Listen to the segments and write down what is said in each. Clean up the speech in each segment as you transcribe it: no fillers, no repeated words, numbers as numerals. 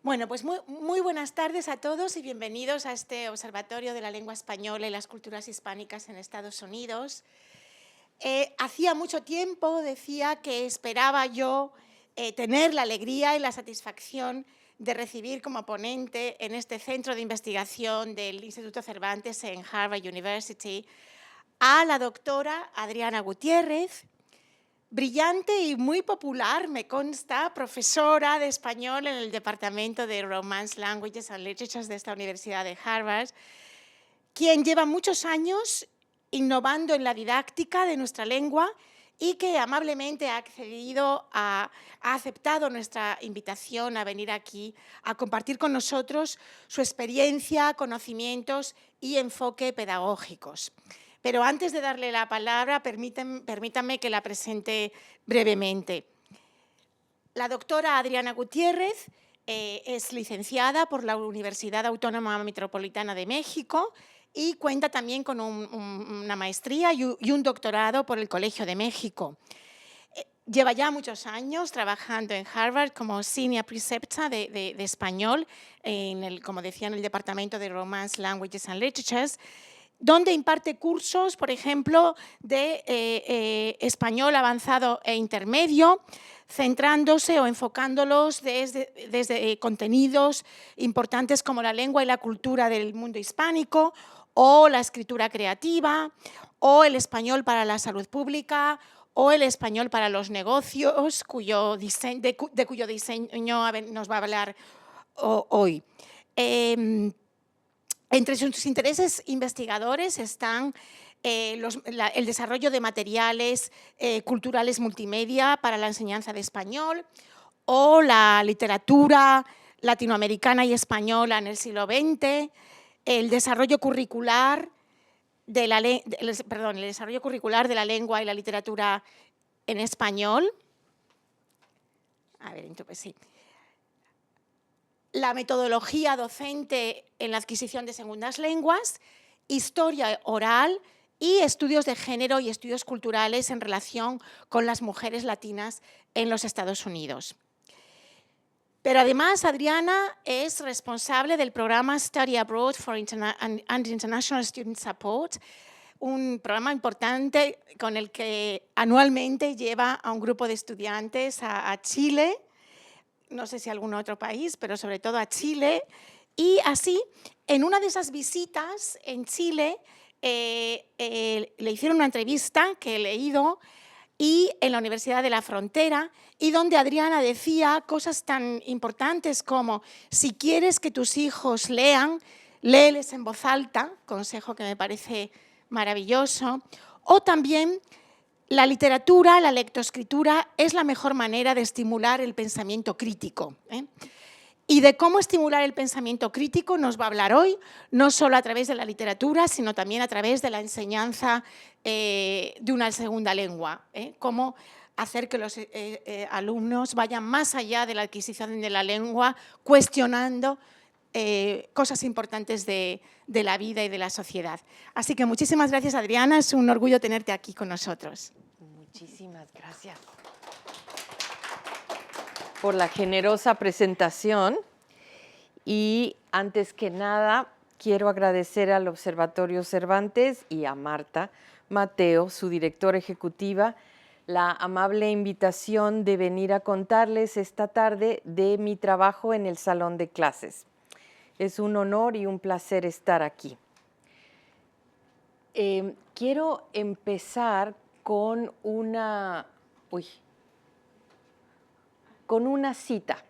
Bueno, pues muy buenas tardes a todos y bienvenidos a este Observatorio de la Lengua Española y las Culturas Hispánicas en Estados Unidos. Hacía mucho tiempo, decía, que esperaba yo tener la alegría y la satisfacción de recibir como ponente en este centro de investigación del Instituto Cervantes en Harvard University a la doctora Adriana Gutiérrez, brillante y muy popular, me consta, profesora de español en el Departamento de Romance, Languages and Literatures de esta Universidad de Harvard, quien lleva muchos años innovando en la didáctica de nuestra lengua y que amablemente ha aceptado nuestra invitación a venir aquí a compartir con nosotros su experiencia, conocimientos y enfoque pedagógicos. Pero antes de darle la palabra, permítanme que la presente brevemente. La doctora Adriana Gutiérrez es licenciada por la Universidad Autónoma Metropolitana de México y cuenta también con una maestría y un doctorado por el Colegio de México. Lleva ya muchos años trabajando en Harvard como senior preceptor de español, como decía, en el Departamento de Romance, Languages and Literatures, donde imparte cursos, por ejemplo, de español avanzado e intermedio, centrándose o enfocándolos desde contenidos importantes como la lengua y la cultura del mundo hispánico, o la escritura creativa, o el español para la salud pública, o el español para los negocios, de cuyo diseño nos va a hablar hoy. Entre sus intereses investigadores están el desarrollo de materiales culturales multimedia para la enseñanza de español o la literatura latinoamericana y española en el siglo XX, el desarrollo curricular de la lengua y la literatura en español. A ver, entonces sí. La metodología docente en la adquisición de segundas lenguas, historia oral y estudios de género y estudios culturales en relación con las mujeres latinas en los Estados Unidos. Pero además, Adriana es responsable del programa Study Abroad and International Student Support, un programa importante con el que anualmente lleva a un grupo de estudiantes a Chile, no sé si a algún otro país, pero sobre todo a Chile. Y así, en una de esas visitas en Chile, le hicieron una entrevista que he leído y en la Universidad de la Frontera, y donde Adriana decía cosas tan importantes como: si quieres que tus hijos lean, léeles en voz alta, consejo que me parece maravilloso, o también: la literatura, la lectoescritura, es la mejor manera de estimular el pensamiento crítico. Y de cómo estimular el pensamiento crítico nos va a hablar hoy, no solo a través de la literatura, sino también a través de la enseñanza de una segunda lengua. Cómo hacer que los alumnos vayan más allá de la adquisición de la lengua, cuestionando cosas importantes de la vida y de la sociedad. Así que muchísimas gracias, Adriana. Es un orgullo tenerte aquí con nosotros. Muchísimas gracias por la generosa presentación. Y antes que nada, quiero agradecer al Observatorio Cervantes y a Marta Mateo, su directora ejecutiva, la amable invitación de venir a contarles esta tarde de mi trabajo en el salón de clases. Es un honor y un placer estar aquí. Quiero empezar con una cita.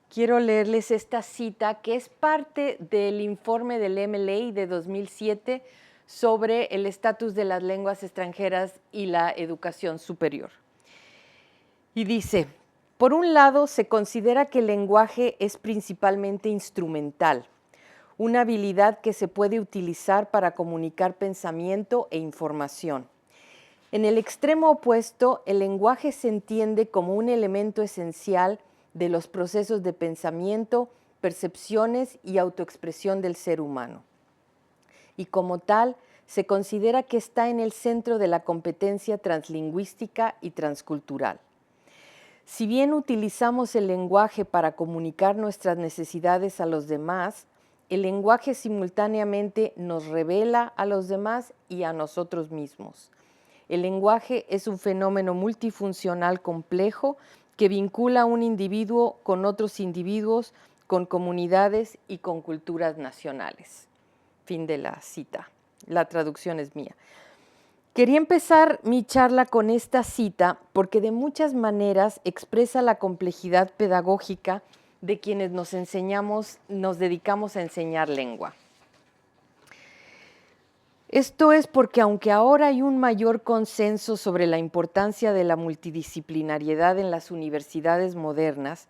Quiero leerles esta cita que es parte del informe del MLA de 2007 sobre el estatus de las lenguas extranjeras y la educación superior. Y dice: por un lado, se considera que el lenguaje es principalmente instrumental, una habilidad que se puede utilizar para comunicar pensamiento e información. En el extremo opuesto, el lenguaje se entiende como un elemento esencial de los procesos de pensamiento, percepciones y autoexpresión del ser humano. Y como tal, se considera que está en el centro de la competencia translingüística y transcultural. Si bien utilizamos el lenguaje para comunicar nuestras necesidades a los demás, el lenguaje simultáneamente nos revela a los demás y a nosotros mismos. El lenguaje es un fenómeno multifuncional complejo que vincula a un individuo con otros individuos, con comunidades y con culturas nacionales. Fin de la cita. La traducción es mía. Quería empezar mi charla con esta cita porque de muchas maneras expresa la complejidad pedagógica de quienes nos dedicamos a enseñar lengua. Esto es porque aunque ahora hay un mayor consenso sobre la importancia de la multidisciplinariedad en las universidades modernas,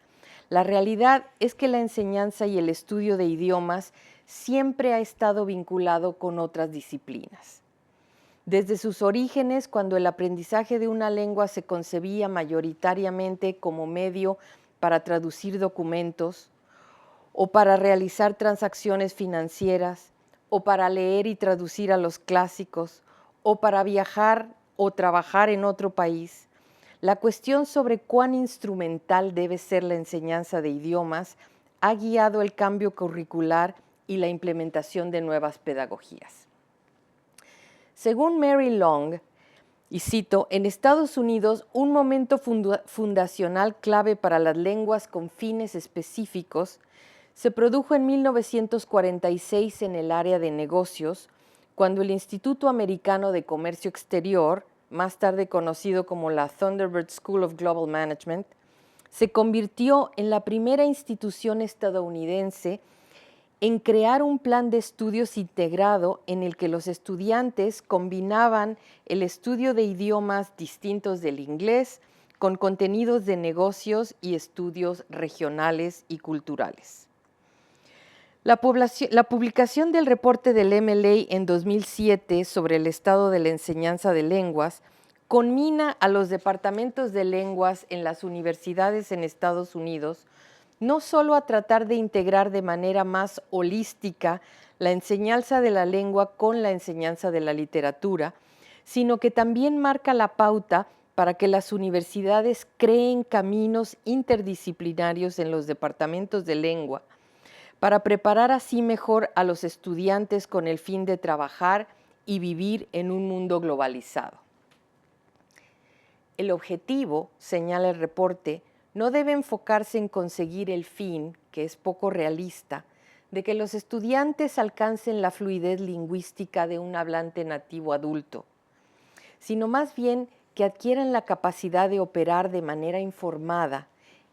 la realidad es que la enseñanza y el estudio de idiomas siempre ha estado vinculado con otras disciplinas. Desde sus orígenes, cuando el aprendizaje de una lengua se concebía mayoritariamente como medio para traducir documentos o para realizar transacciones financieras, o para leer y traducir a los clásicos, o para viajar o trabajar en otro país, la cuestión sobre cuán instrumental debe ser la enseñanza de idiomas ha guiado el cambio curricular y la implementación de nuevas pedagogías. Según Mary Long, y cito, en Estados Unidos, un momento fundacional clave para las lenguas con fines específicos se produjo en 1946 en el área de negocios, cuando el Instituto Americano de Comercio Exterior, más tarde conocido como la Thunderbird School of Global Management, se convirtió en la primera institución estadounidense en crear un plan de estudios integrado en el que los estudiantes combinaban el estudio de idiomas distintos del inglés con contenidos de negocios y estudios regionales y culturales. La publicación del reporte del MLA en 2007 sobre el estado de la enseñanza de lenguas conmina a los departamentos de lenguas en las universidades en Estados Unidos no solo a tratar de integrar de manera más holística la enseñanza de la lengua con la enseñanza de la literatura, sino que también marca la pauta para que las universidades creen caminos interdisciplinarios en los departamentos de lengua, para preparar así mejor a los estudiantes con el fin de trabajar y vivir en un mundo globalizado. El objetivo, señala el reporte, no debe enfocarse en conseguir el fin, que es poco realista, de que los estudiantes alcancen la fluidez lingüística de un hablante nativo adulto, sino más bien que adquieran la capacidad de operar de manera informada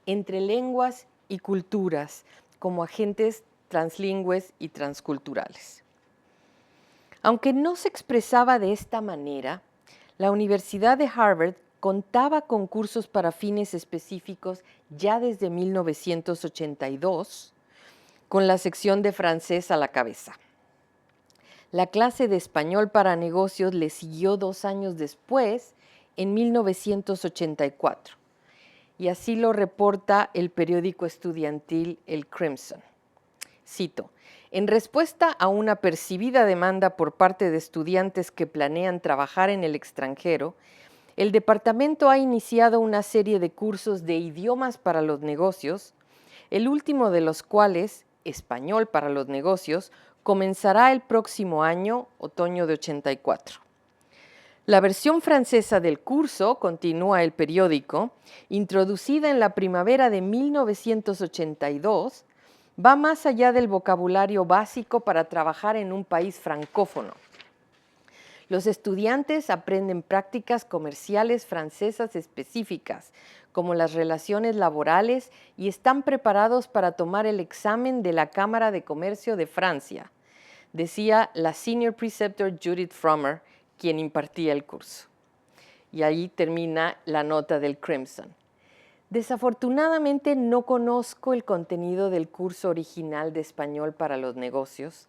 entre lenguas y culturas como agentes translingües y transculturales. Aunque no se expresaba de esta manera, la Universidad de Harvard contaba con cursos para fines específicos ya desde 1982, con la sección de francés a la cabeza. La clase de español para negocios le siguió 2 años después, en 1984, y así lo reporta el periódico estudiantil El Crimson. Cito, en respuesta a una percibida demanda por parte de estudiantes que planean trabajar en el extranjero, el departamento ha iniciado una serie de cursos de idiomas para los negocios, el último de los cuales, Español para los negocios, comenzará el próximo año, otoño de 84. La versión francesa del curso, continúa el periódico, introducida en la primavera de 1982, va más allá del vocabulario básico para trabajar en un país francófono. Los estudiantes aprenden prácticas comerciales francesas específicas, como las relaciones laborales, y están preparados para tomar el examen de la Cámara de Comercio de Francia, decía la Senior Preceptor Judith Frommer, quien impartía el curso. Y ahí termina la nota del Crimson. Desafortunadamente no conozco el contenido del curso original de español para los negocios,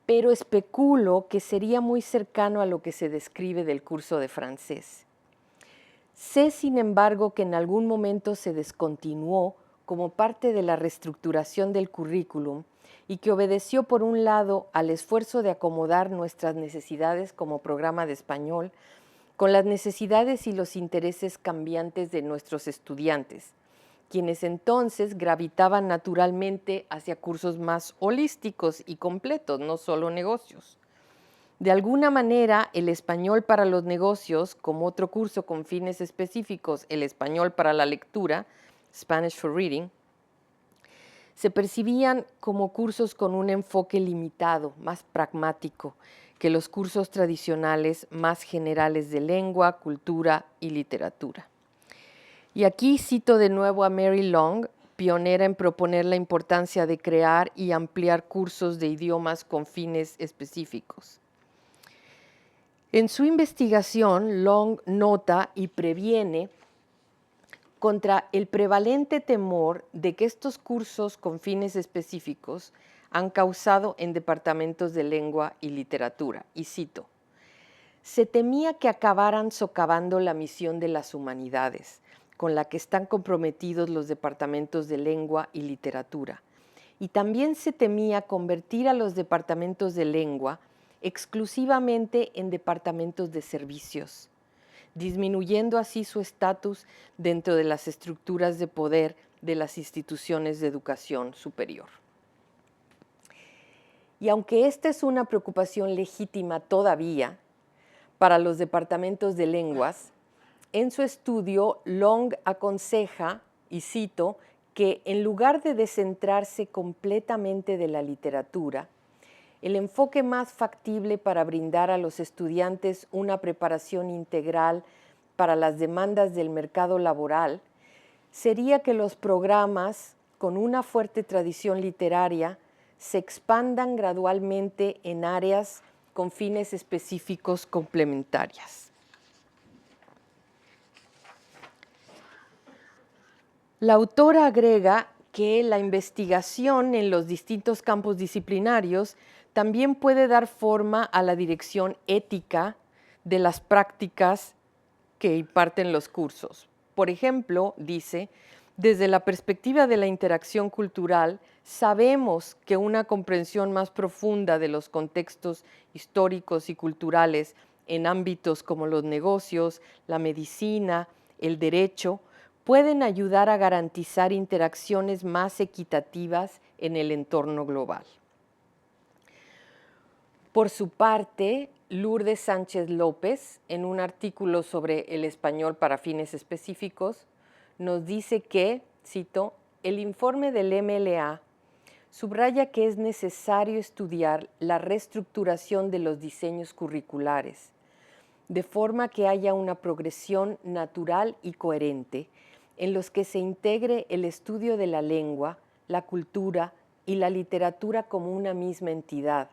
pero especulo que sería muy cercano a lo que se describe del curso de francés. Sé, sin embargo, que en algún momento se descontinuó como parte de la reestructuración del currículum y que obedeció, por un lado, al esfuerzo de acomodar nuestras necesidades como programa de español con las necesidades y los intereses cambiantes de nuestros estudiantes, quienes entonces gravitaban naturalmente hacia cursos más holísticos y completos, no solo negocios. De alguna manera, el español para los negocios, como otro curso con fines específicos, el español para la lectura, Spanish for Reading, se percibían como cursos con un enfoque limitado, más pragmático, que los cursos tradicionales más generales de lengua, cultura y literatura. Y aquí cito de nuevo a Mary Long, pionera en proponer la importancia de crear y ampliar cursos de idiomas con fines específicos. En su investigación, Long nota y previene contra el prevalente temor de que estos cursos con fines específicos han causado en departamentos de lengua y literatura. Y cito, se temía que acabaran socavando la misión de las humanidades, con la que están comprometidos los departamentos de lengua y literatura. Y también se temía convertir a los departamentos de lengua exclusivamente en departamentos de servicios, disminuyendo así su estatus dentro de las estructuras de poder de las instituciones de educación superior. Y aunque esta es una preocupación legítima todavía para los departamentos de lenguas, en su estudio Long aconseja, y cito, que en lugar de descentrarse completamente de la literatura, el enfoque más factible para brindar a los estudiantes una preparación integral para las demandas del mercado laboral sería que los programas con una fuerte tradición literaria se expandan gradualmente en áreas con fines específicos complementarias. La autora agrega que la investigación en los distintos campos disciplinarios también puede dar forma a la dirección ética de las prácticas que imparten los cursos. Por ejemplo, dice, desde la perspectiva de la interacción cultural, sabemos que una comprensión más profunda de los contextos históricos y culturales en ámbitos como los negocios, la medicina, el derecho, pueden ayudar a garantizar interacciones más equitativas en el entorno global. Por su parte, Lourdes Sánchez López, en un artículo sobre el español para fines específicos, nos dice que, cito, el informe del MLA subraya que es necesario estudiar la reestructuración de los diseños curriculares, de forma que haya una progresión natural y coherente en los que se integre el estudio de la lengua, la cultura y la literatura como una misma entidad,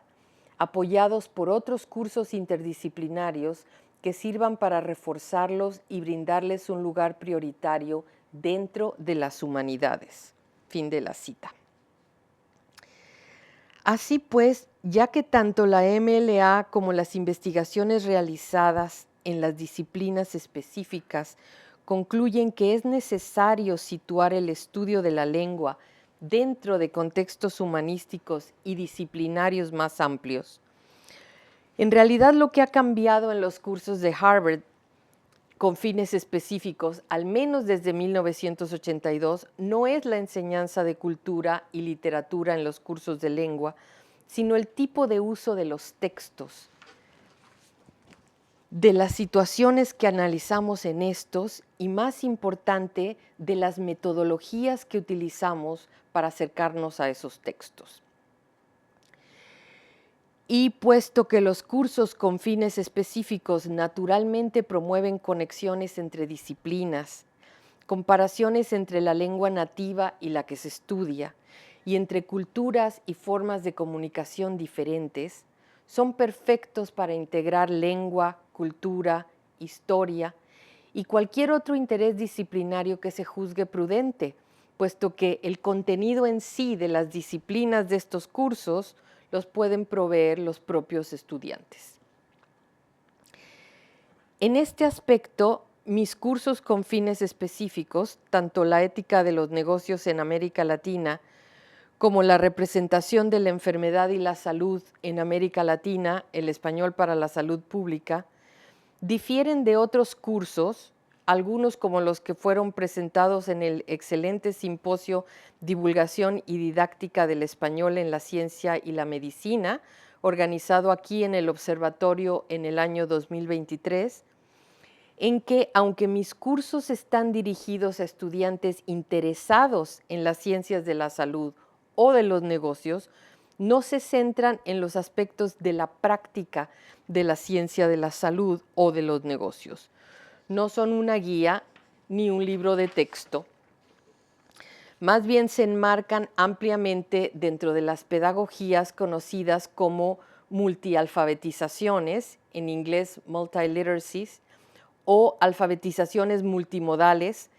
apoyados por otros cursos interdisciplinarios que sirvan para reforzarlos y brindarles un lugar prioritario dentro de las humanidades. Fin de la cita. Así pues, ya que tanto la MLA como las investigaciones realizadas en las disciplinas específicas concluyen que es necesario situar el estudio de la lengua dentro de contextos humanísticos y disciplinarios más amplios. En realidad, lo que ha cambiado en los cursos de Harvard con fines específicos, al menos desde 1982, no es la enseñanza de cultura y literatura en los cursos de lengua, sino el tipo de uso de los textos, de las situaciones que analizamos en estos y, más importante, de las metodologías que utilizamos para acercarnos a esos textos. Y puesto que los cursos con fines específicos naturalmente promueven conexiones entre disciplinas, comparaciones entre la lengua nativa y la que se estudia, y entre culturas y formas de comunicación diferentes, son perfectos para integrar lengua, cultura, historia y cualquier otro interés disciplinario que se juzgue prudente, puesto que el contenido en sí de las disciplinas de estos cursos los pueden proveer los propios estudiantes. En este aspecto, mis cursos con fines específicos, tanto la ética de los negocios en América Latina como la representación de la enfermedad y la salud en América Latina, el español para la salud pública, difieren de otros cursos, algunos como los que fueron presentados en el excelente simposio Divulgación y Didáctica del Español en la Ciencia y la Medicina, organizado aquí en el Observatorio en el año 2023, en que, aunque mis cursos están dirigidos a estudiantes interesados en las ciencias de la salud o de los negocios, no se centran en los aspectos de la práctica de la ciencia de la salud o de los negocios. No son una guía ni un libro de texto. Más bien se enmarcan ampliamente dentro de las pedagogías conocidas como multialfabetizaciones, en inglés multiliteracies, o alfabetizaciones multimodales,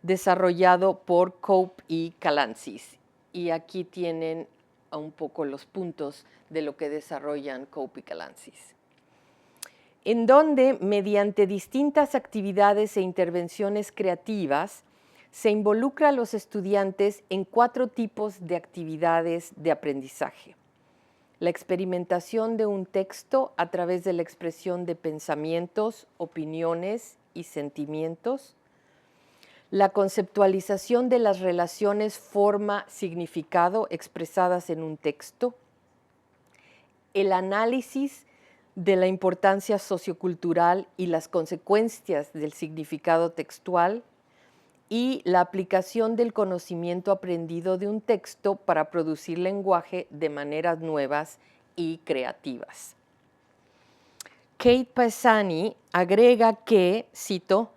desarrollado por Cope y Calancis. Y aquí tienen un poco los puntos de lo que desarrollan Cope y Calancis. En donde, mediante distintas actividades e intervenciones creativas, se involucra a los estudiantes en 4 tipos de actividades de aprendizaje. La experimentación de un texto a través de la expresión de pensamientos, opiniones y sentimientos. La conceptualización de las relaciones forma-significado expresadas en un texto. El análisis de la importancia sociocultural y las consecuencias del significado textual. Y la aplicación del conocimiento aprendido de un texto para producir lenguaje de maneras nuevas y creativas. Kate Pisani agrega que, cito,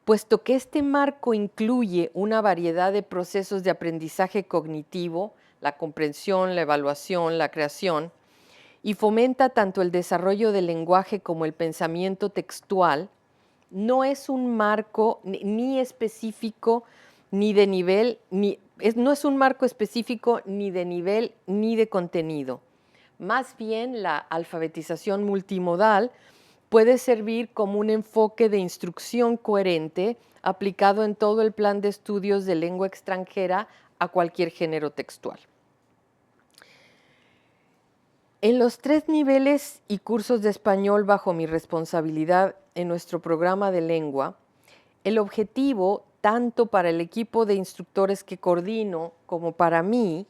puesto que este marco incluye una variedad de procesos de aprendizaje cognitivo, la comprensión, la evaluación, la creación, y fomenta tanto el desarrollo del lenguaje como el pensamiento textual, no es un marco ni específico ni de nivel, no es un marco específico ni de nivel ni de contenido. Más bien, la alfabetización multimodal puede servir como un enfoque de instrucción coherente aplicado en todo el plan de estudios de lengua extranjera a cualquier género textual. En los 3 niveles y cursos de español bajo mi responsabilidad en nuestro programa de lengua, el objetivo, tanto para el equipo de instructores que coordino como para mí,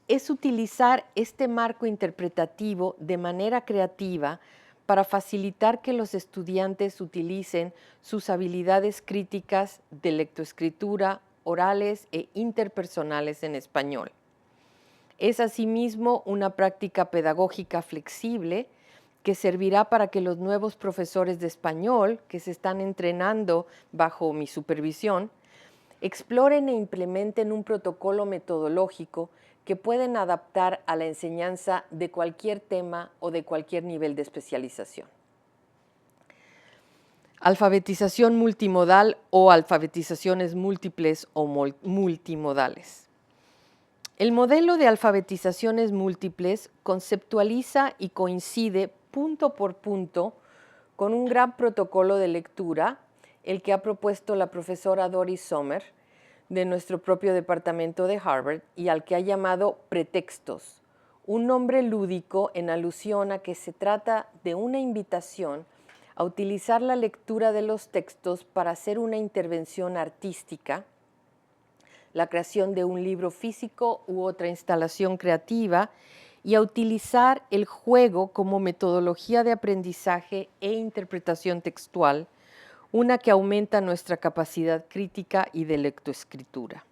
es utilizar este marco interpretativo de manera creativa para facilitar que los estudiantes utilicen sus habilidades críticas de lectoescritura, orales e interpersonales en español. Es asimismo una práctica pedagógica flexible que servirá para que los nuevos profesores de español que se están entrenando bajo mi supervisión exploren e implementen un protocolo metodológico que pueden adaptar a la enseñanza de cualquier tema o de cualquier nivel de especialización. Alfabetización multimodal o alfabetizaciones múltiples o multimodales. El modelo de alfabetizaciones múltiples conceptualiza y coincide punto por punto con un gran protocolo de lectura, el que ha propuesto la profesora Doris Sommer de nuestro propio departamento de Harvard y al que ha llamado pretextos, un nombre lúdico en alusión a que se trata de una invitación a utilizar la lectura de los textos para hacer una intervención artística, la creación de un libro físico u otra instalación creativa, y a utilizar el juego como metodología de aprendizaje e interpretación textual, una que aumenta nuestra capacidad crítica y de lectoescritura.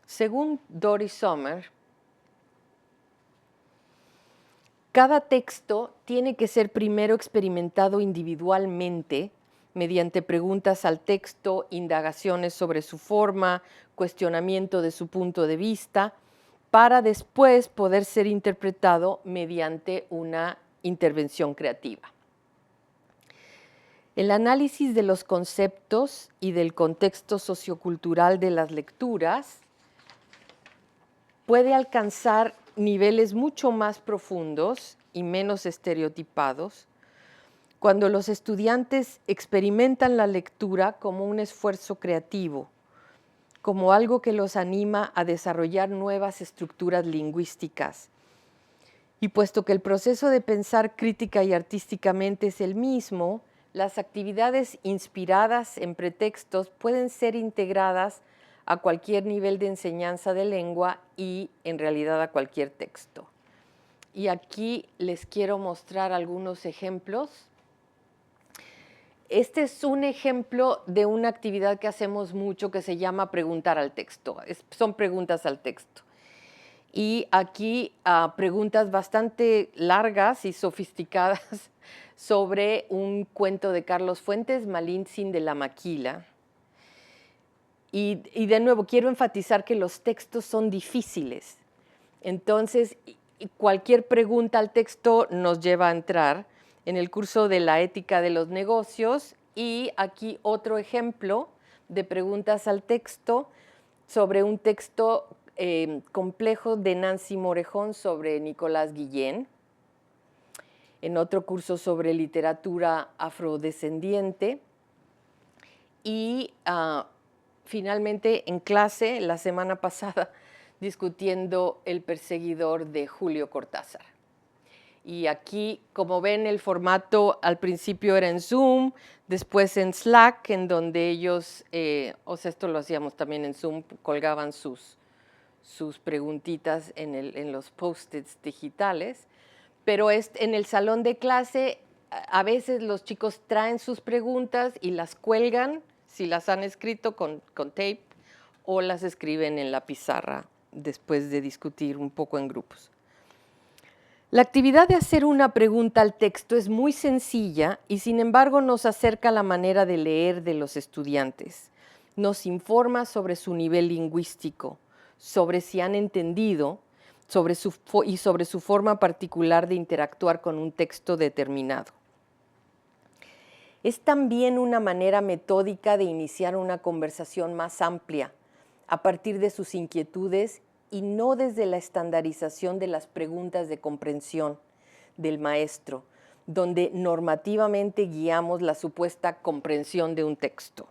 Según Doris Sommer, cada texto tiene que ser primero experimentado individualmente mediante preguntas al texto, indagaciones sobre su forma, cuestionamiento de su punto de vista, para después poder ser interpretado mediante una intervención creativa. El análisis de los conceptos y del contexto sociocultural de las lecturas puede alcanzar niveles mucho más profundos y menos estereotipados cuando los estudiantes experimentan la lectura como un esfuerzo creativo, como algo que los anima a desarrollar nuevas estructuras lingüísticas Y puesto que el proceso de pensar crítica y artísticamente es el mismo, las actividades inspiradas en pretextos pueden ser integradas a cualquier nivel de enseñanza de lengua y en realidad a cualquier texto. Y aquí les quiero mostrar algunos ejemplos. Este es un ejemplo de una actividad que hacemos mucho que se llama preguntar al texto. Son preguntas al texto. Y aquí preguntas bastante largas y sofisticadas sobre un cuento de Carlos Fuentes, Malintzin de la Maquila. Y de nuevo, quiero enfatizar que los textos son difíciles. Entonces, cualquier pregunta al texto nos lleva a entrar en el curso de la ética de los negocios. Y aquí otro ejemplo de preguntas al texto sobre un texto complejo de Nancy Morejón sobre Nicolás Guillén, en otro curso sobre literatura afrodescendiente y finalmente en clase la semana pasada discutiendo El perseguidor de Julio Cortázar. Y aquí, como ven, el formato al principio era en Zoom, después en Slack, en donde ellos, esto lo hacíamos también en Zoom, colgaban sus preguntitas en los post-its digitales, pero en el salón de clase a veces los chicos traen sus preguntas y las cuelgan, si las han escrito con tape, o las escriben en la pizarra después de discutir un poco en grupos. La actividad de hacer una pregunta al texto es muy sencilla y sin embargo nos acerca a la manera de leer de los estudiantes. Nos informa sobre su nivel lingüístico, sobre si han entendido y sobre su forma particular de interactuar con un texto determinado. Es también una manera metódica de iniciar una conversación más amplia a partir de sus inquietudes y no desde la estandarización de las preguntas de comprensión del maestro, donde normativamente guiamos la supuesta comprensión de un texto.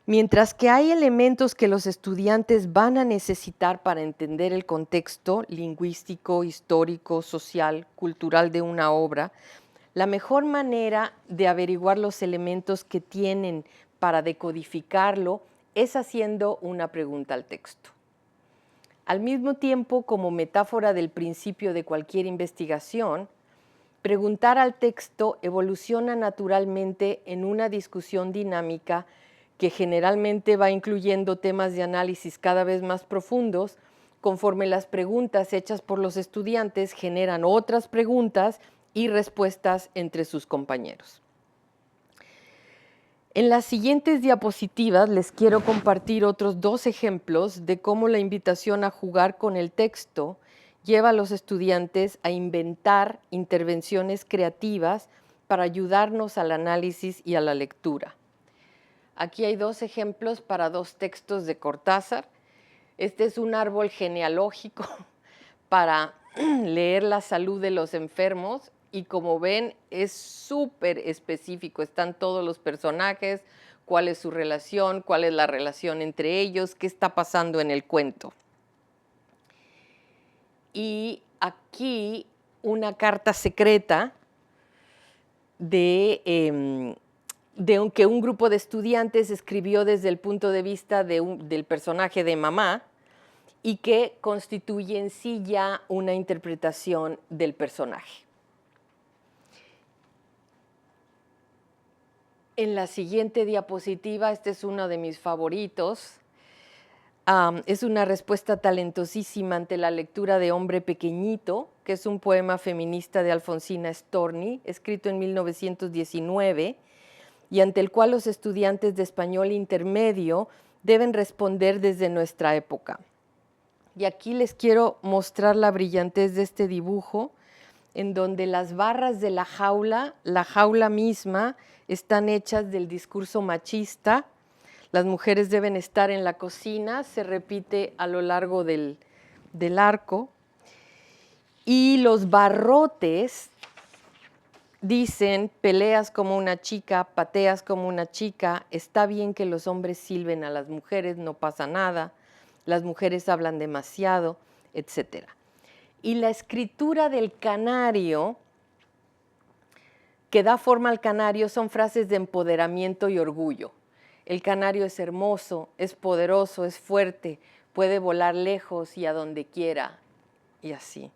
Mientras que hay elementos que los estudiantes van a necesitar para entender el contexto lingüístico, histórico, social, cultural de una obra, la mejor manera de averiguar los elementos que tienen para decodificarlo es haciendo una pregunta al texto. Al mismo tiempo, como metáfora del principio de cualquier investigación, preguntar al texto evoluciona naturalmente en una discusión dinámica que generalmente va incluyendo temas de análisis cada vez más profundos, conforme las preguntas hechas por los estudiantes generan otras preguntas y respuestas entre sus compañeros. En las siguientes diapositivas les quiero compartir otros dos ejemplos de cómo la invitación a jugar con el texto lleva a los estudiantes a inventar intervenciones creativas para ayudarnos al análisis y a la lectura. Aquí hay dos ejemplos para dos textos de Cortázar. Este es un árbol genealógico para leer la salud de los enfermos y como ven es súper específico, están todos los personajes, cuál es su relación, cuál es la relación entre ellos, qué está pasando en el cuento. Y aquí una carta secreta que un grupo de estudiantes escribió desde el punto de vista del personaje de mamá y que constituye en sí ya una interpretación del personaje. En la siguiente diapositiva, este es uno de mis favoritos, es una respuesta talentosísima ante la lectura de Hombre Pequeñito, que es un poema feminista de Alfonsina Storni, escrito en 1919, y ante el cual los estudiantes de español intermedio deben responder desde nuestra época. Y aquí les quiero mostrar la brillantez de este dibujo, en donde las barras de la jaula misma, están hechas del discurso machista. Las mujeres deben estar en la cocina, se repite a lo largo del arco. Y los barrotes dicen, peleas como una chica, pateas como una chica, está bien que los hombres silben a las mujeres, no pasa nada, las mujeres hablan demasiado, etc. Y la escritura del canario, que da forma al canario, son frases de empoderamiento y orgullo. El canario es hermoso, es poderoso, es fuerte, puede volar lejos y a donde quiera, y así.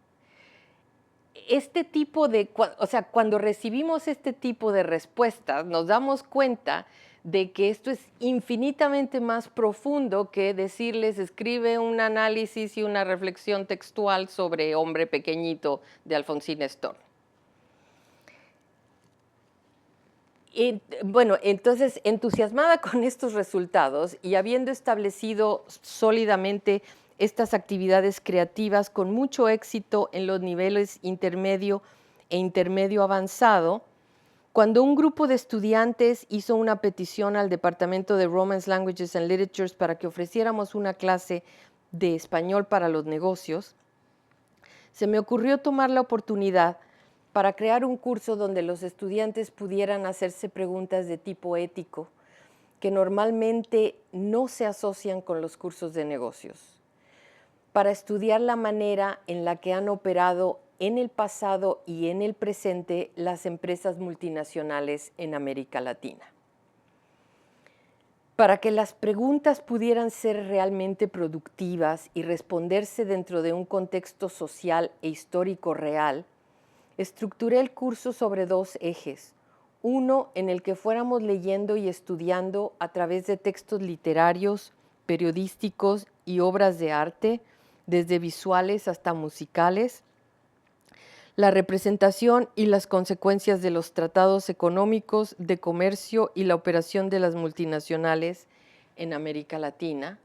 Este tipo de, o sea, cuando recibimos este tipo de respuestas, nos damos cuenta de que esto es infinitamente más profundo que decirles escribe un análisis y una reflexión textual sobre Hombre Pequeñito de Alfonsina Storni. Bueno, entonces, entusiasmada con estos resultados y habiendo establecido sólidamente estas actividades creativas con mucho éxito en los niveles intermedio e intermedio avanzado, cuando un grupo de estudiantes hizo una petición al Departamento de Romance Languages and Literatures para que ofreciéramos una clase de español para los negocios, se me ocurrió tomar la oportunidad para crear un curso donde los estudiantes pudieran hacerse preguntas de tipo ético que normalmente no se asocian con los cursos de negocios, para estudiar la manera en la que han operado en el pasado y en el presente las empresas multinacionales en América Latina. Para que las preguntas pudieran ser realmente productivas y responderse dentro de un contexto social e histórico real, estructuré el curso sobre dos ejes. Uno en el que fuéramos leyendo y estudiando a través de textos literarios, periodísticos y obras de arte, desde visuales hasta musicales, la representación y las consecuencias de los tratados económicos, de comercio y la operación de las multinacionales en América Latina.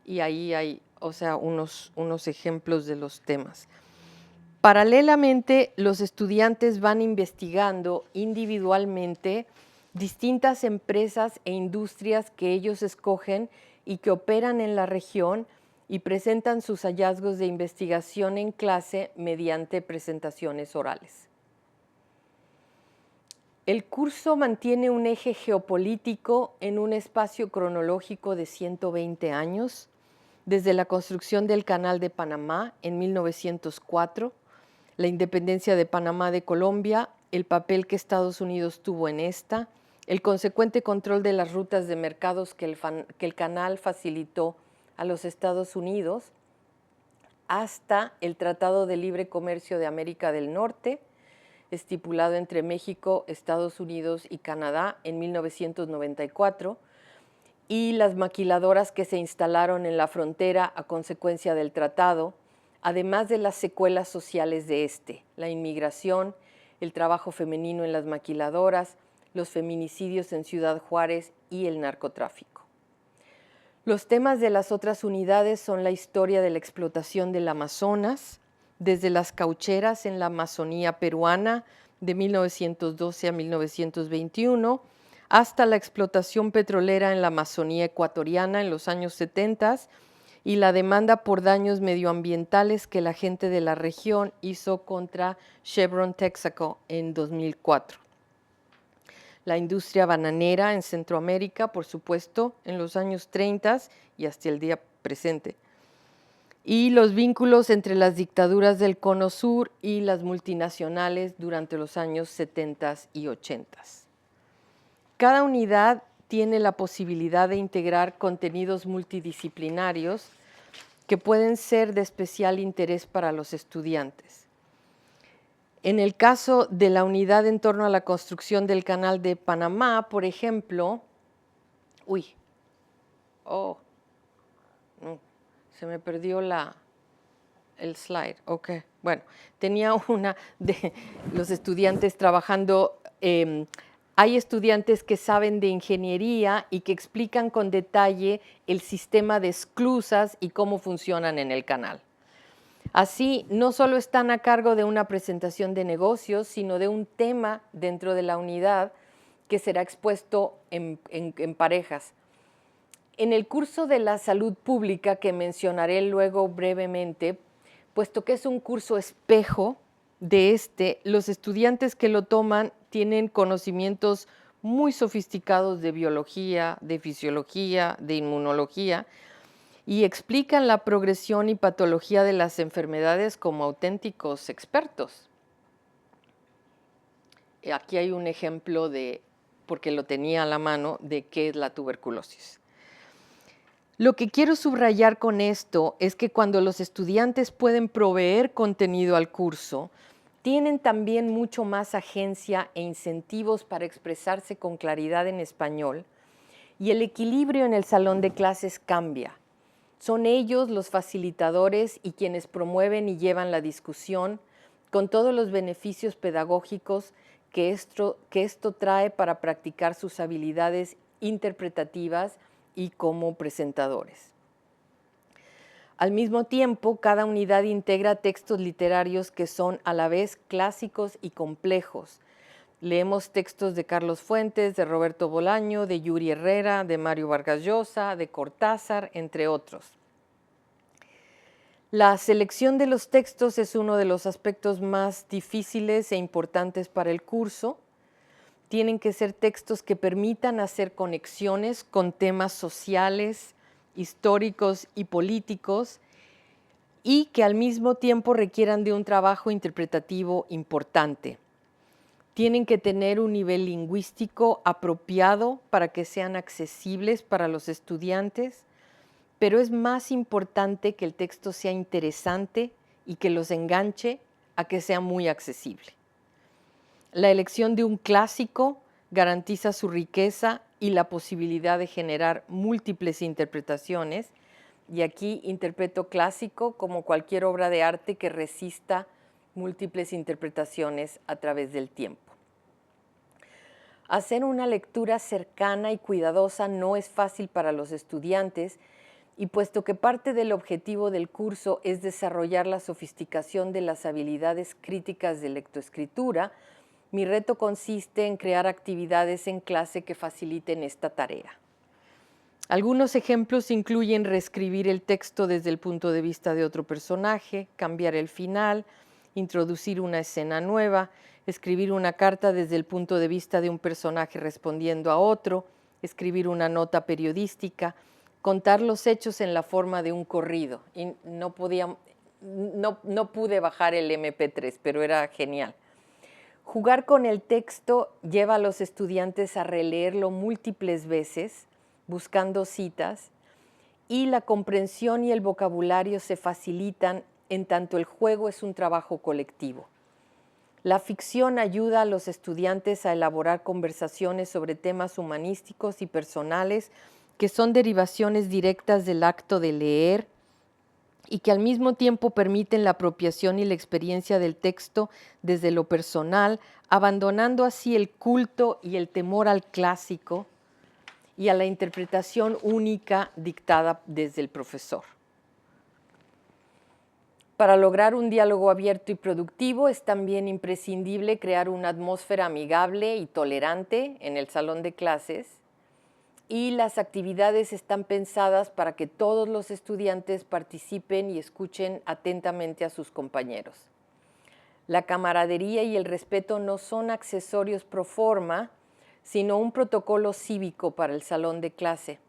Y ahí hay, o sea, unos ejemplos de los temas. Paralelamente, los estudiantes van investigando individualmente distintas empresas e industrias que ellos escogen y que operan en la región y presentan sus hallazgos de investigación en clase mediante presentaciones orales. El curso mantiene un eje geopolítico en un espacio cronológico de 120 años, desde la construcción del Canal de Panamá en 1904, la independencia de Panamá de Colombia, el papel que Estados Unidos tuvo en esta, el consecuente control de las rutas de mercados que el canal facilitó a los Estados Unidos, hasta el Tratado de Libre Comercio de América del Norte, estipulado entre México, Estados Unidos y Canadá en 1994, y las maquiladoras que se instalaron en la frontera a consecuencia del tratado, además de las secuelas sociales de este, la inmigración, el trabajo femenino en las maquiladoras, los feminicidios en Ciudad Juárez y el narcotráfico. Los temas de las otras unidades son la historia de la explotación del Amazonas, desde las caucheras en la Amazonía peruana de 1912 a 1921, hasta la explotación petrolera en la Amazonía ecuatoriana en los años 70 y la demanda por daños medioambientales que la gente de la región hizo contra Chevron Texaco en 2004. La industria bananera en Centroamérica, por supuesto, en los años 30 y hasta el día presente. Y los vínculos entre las dictaduras del Cono Sur y las multinacionales durante los años 70 y 80. Cada unidad tiene la posibilidad de integrar contenidos multidisciplinarios que pueden ser de especial interés para los estudiantes. En el caso de la unidad en torno a la construcción del Canal de Panamá, por ejemplo, se me perdió el slide. Ok, bueno, tenía una de los estudiantes trabajando. Hay estudiantes que saben de ingeniería y que explican con detalle el sistema de esclusas y cómo funcionan en el canal. Así, no solo están a cargo de una presentación de negocios, sino de un tema dentro de la unidad que será expuesto en parejas. En el curso de la salud pública, que mencionaré luego brevemente, puesto que es un curso espejo de los estudiantes que lo toman tienen conocimientos muy sofisticados de biología, de fisiología, de inmunología, y explican la progresión y patología de las enfermedades como auténticos expertos. Aquí hay un ejemplo de, porque lo tenía a la mano, de qué es la tuberculosis. Lo que quiero subrayar con esto es que cuando los estudiantes pueden proveer contenido al curso, tienen también mucho más agencia e incentivos para expresarse con claridad en español, y el equilibrio en el salón de clases cambia. Son ellos los facilitadores y quienes promueven y llevan la discusión con todos los beneficios pedagógicos que esto trae para practicar sus habilidades interpretativas y como presentadores. Al mismo tiempo, cada unidad integra textos literarios que son a la vez clásicos y complejos. Leemos textos de Carlos Fuentes, de Roberto Bolaño, de Yuri Herrera, de Mario Vargas Llosa, de Cortázar, entre otros. La selección de los textos es uno de los aspectos más difíciles e importantes para el curso. Tienen que ser textos que permitan hacer conexiones con temas sociales, históricos y políticos, y que al mismo tiempo requieran de un trabajo interpretativo importante. Tienen que tener un nivel lingüístico apropiado para que sean accesibles para los estudiantes, pero es más importante que el texto sea interesante y que los enganche a que sea muy accesible. La elección de un clásico garantiza su riqueza y la posibilidad de generar múltiples interpretaciones, y aquí interpreto clásico como cualquier obra de arte que resista múltiples interpretaciones a través del tiempo. Hacer una lectura cercana y cuidadosa no es fácil para los estudiantes, y puesto que parte del objetivo del curso es desarrollar la sofisticación de las habilidades críticas de lectoescritura, mi reto consiste en crear actividades en clase que faciliten esta tarea. Algunos ejemplos incluyen reescribir el texto desde el punto de vista de otro personaje, cambiar el final, introducir una escena nueva, escribir una carta desde el punto de vista de un personaje respondiendo a otro, escribir una nota periodística, contar los hechos en la forma de un corrido. Y no pude bajar el MP3, pero era genial. Jugar con el texto lleva a los estudiantes a releerlo múltiples veces, buscando citas, y la comprensión y el vocabulario se facilitan en tanto el juego es un trabajo colectivo. La ficción ayuda a los estudiantes a elaborar conversaciones sobre temas humanísticos y personales que son derivaciones directas del acto de leer y que al mismo tiempo permiten la apropiación y la experiencia del texto desde lo personal, abandonando así el culto y el temor al clásico y a la interpretación única dictada desde el profesor. Para lograr un diálogo abierto y productivo es también imprescindible crear una atmósfera amigable y tolerante en el salón de clases, y las actividades están pensadas para que todos los estudiantes participen y escuchen atentamente a sus compañeros. La camaradería y el respeto no son accesorios pro forma, sino un protocolo cívico para el salón de clase,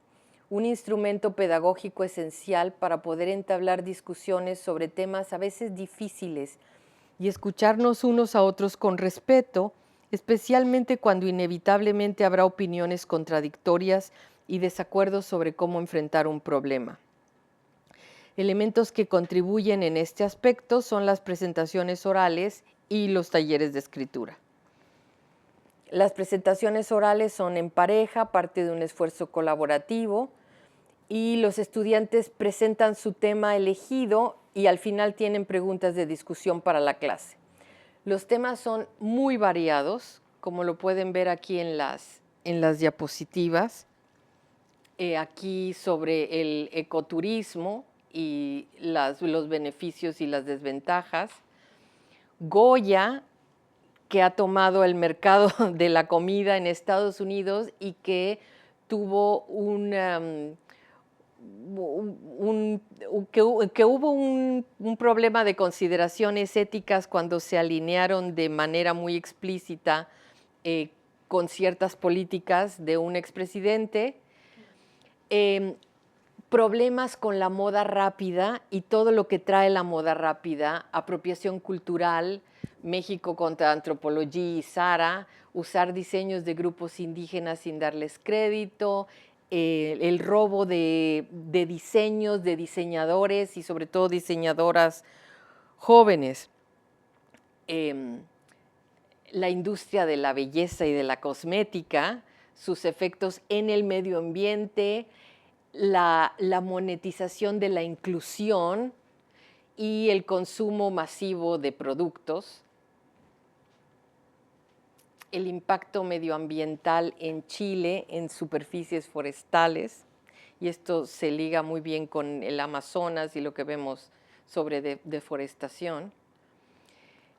un instrumento pedagógico esencial para poder entablar discusiones sobre temas a veces difíciles y escucharnos unos a otros con respeto, especialmente cuando inevitablemente habrá opiniones contradictorias y desacuerdos sobre cómo enfrentar un problema. Elementos que contribuyen en este aspecto son las presentaciones orales y los talleres de escritura. Las presentaciones orales son en pareja, parte de un esfuerzo colaborativo, y los estudiantes presentan su tema elegido y al final tienen preguntas de discusión para la clase. Los temas son muy variados, como lo pueden ver aquí en las diapositivas. Aquí sobre el ecoturismo y los beneficios y las desventajas. Goya, que ha tomado el mercado de la comida en Estados Unidos y que tuvo hubo un problema de consideraciones éticas cuando se alinearon de manera muy explícita con ciertas políticas de un expresidente. problemas con la moda rápida y todo lo que trae la moda rápida, apropiación cultural, México contra Antropología y Zara, usar diseños de grupos indígenas sin darles crédito, el robo de diseños, de diseñadores y sobre todo diseñadoras jóvenes. La industria de la belleza y de la cosmética, sus efectos en el medio ambiente, la monetización de la inclusión y el consumo masivo de productos, el impacto medioambiental en Chile en superficies forestales, y esto se liga muy bien con el Amazonas y lo que vemos sobre deforestación.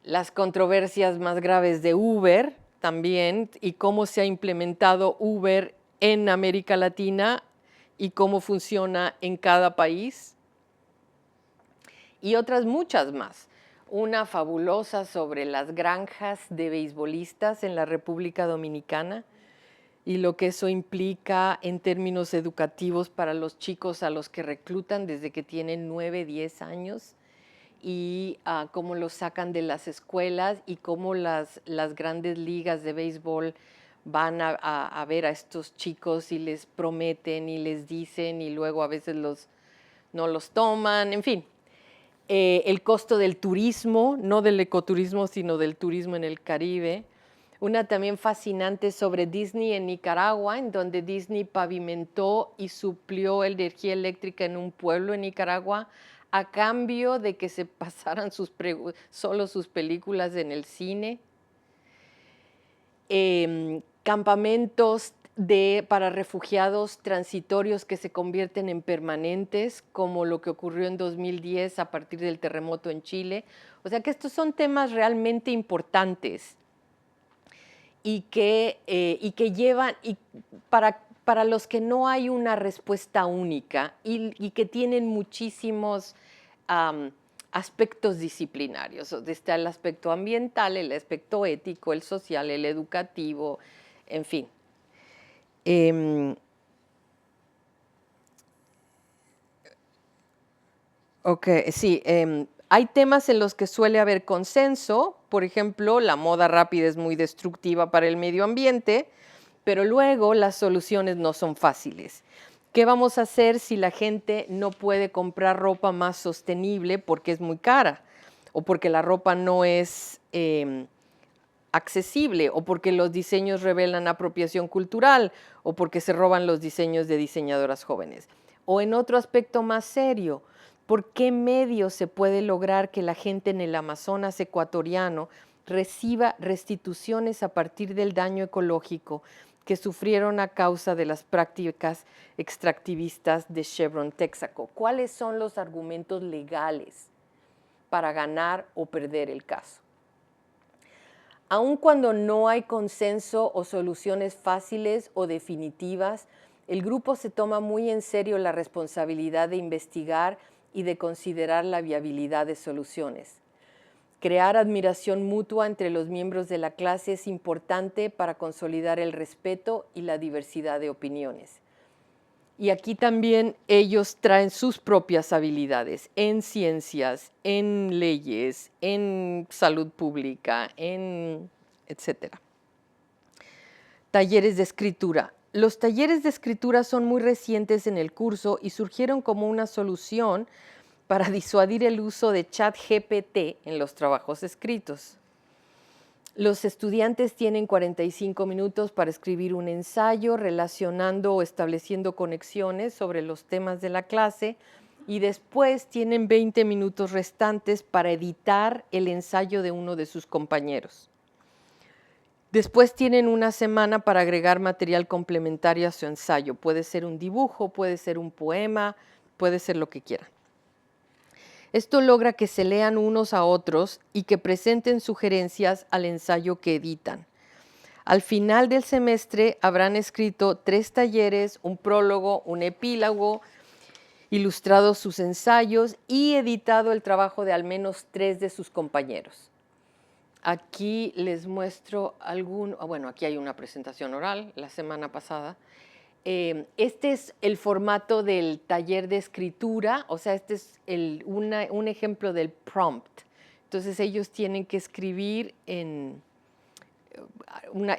Las controversias más graves de Uber también, y cómo se ha implementado Uber en América Latina y cómo funciona en cada país. Y otras muchas más. Una fabulosa sobre las granjas de beisbolistas en la República Dominicana y lo que eso implica en términos educativos para los chicos a los que reclutan desde que tienen 9, 10 años y cómo los sacan de las escuelas y cómo las grandes ligas de béisbol van a ver a estos chicos y les prometen y les dicen y luego a veces no los toman, en fin. El costo del turismo, no del ecoturismo, sino del turismo en el Caribe. Una también fascinante sobre Disney en Nicaragua, en donde Disney pavimentó y suplió energía eléctrica en un pueblo en Nicaragua a cambio de que se pasaran solo sus películas en el cine. Campamentos para refugiados transitorios que se convierten en permanentes, como lo que ocurrió en 2010 a partir del terremoto en Chile. O sea que estos son temas realmente importantes y que llevan, para los que no hay una respuesta única y que tienen muchísimos aspectos disciplinarios. Está el aspecto ambiental, el aspecto ético, el social, el educativo, en fin. Sí, hay temas en los que suele haber consenso. Por ejemplo, la moda rápida es muy destructiva para el medio ambiente, pero luego las soluciones no son fáciles. ¿Qué vamos a hacer si la gente no puede comprar ropa más sostenible porque es muy cara? O porque la ropa no es accesible, o porque los diseños revelan apropiación cultural, o porque se roban los diseños de diseñadoras jóvenes. O en otro aspecto más serio, ¿por qué medio se puede lograr que la gente en el Amazonas ecuatoriano reciba restituciones a partir del daño ecológico que sufrieron a causa de las prácticas extractivistas de Chevron Texaco? ¿Cuáles son los argumentos legales para ganar o perder el caso? Aun cuando no hay consenso o soluciones fáciles o definitivas, el grupo se toma muy en serio la responsabilidad de investigar y de considerar la viabilidad de soluciones. Crear admiración mutua entre los miembros de la clase es importante para consolidar el respeto y la diversidad de opiniones. Y aquí también ellos traen sus propias habilidades en ciencias, en leyes, en salud pública, etcétera. Talleres de escritura. Los talleres de escritura son muy recientes en el curso y surgieron como una solución para disuadir el uso de ChatGPT en los trabajos escritos. Los estudiantes tienen 45 minutos para escribir un ensayo relacionando o estableciendo conexiones sobre los temas de la clase y después tienen 20 minutos restantes para editar el ensayo de uno de sus compañeros. Después tienen una semana para agregar material complementario a su ensayo. Puede ser un dibujo, puede ser un poema, puede ser lo que quieran. Esto logra que se lean unos a otros y que presenten sugerencias al ensayo que editan. Al final del semestre habrán escrito 3 talleres, un prólogo, un epílogo, ilustrado sus ensayos y editado el trabajo de al menos 3 de sus compañeros. Aquí les muestro aquí hay una presentación oral la semana pasada. Este es el formato del taller de escritura, o sea, este es un ejemplo del prompt. Entonces ellos tienen que escribir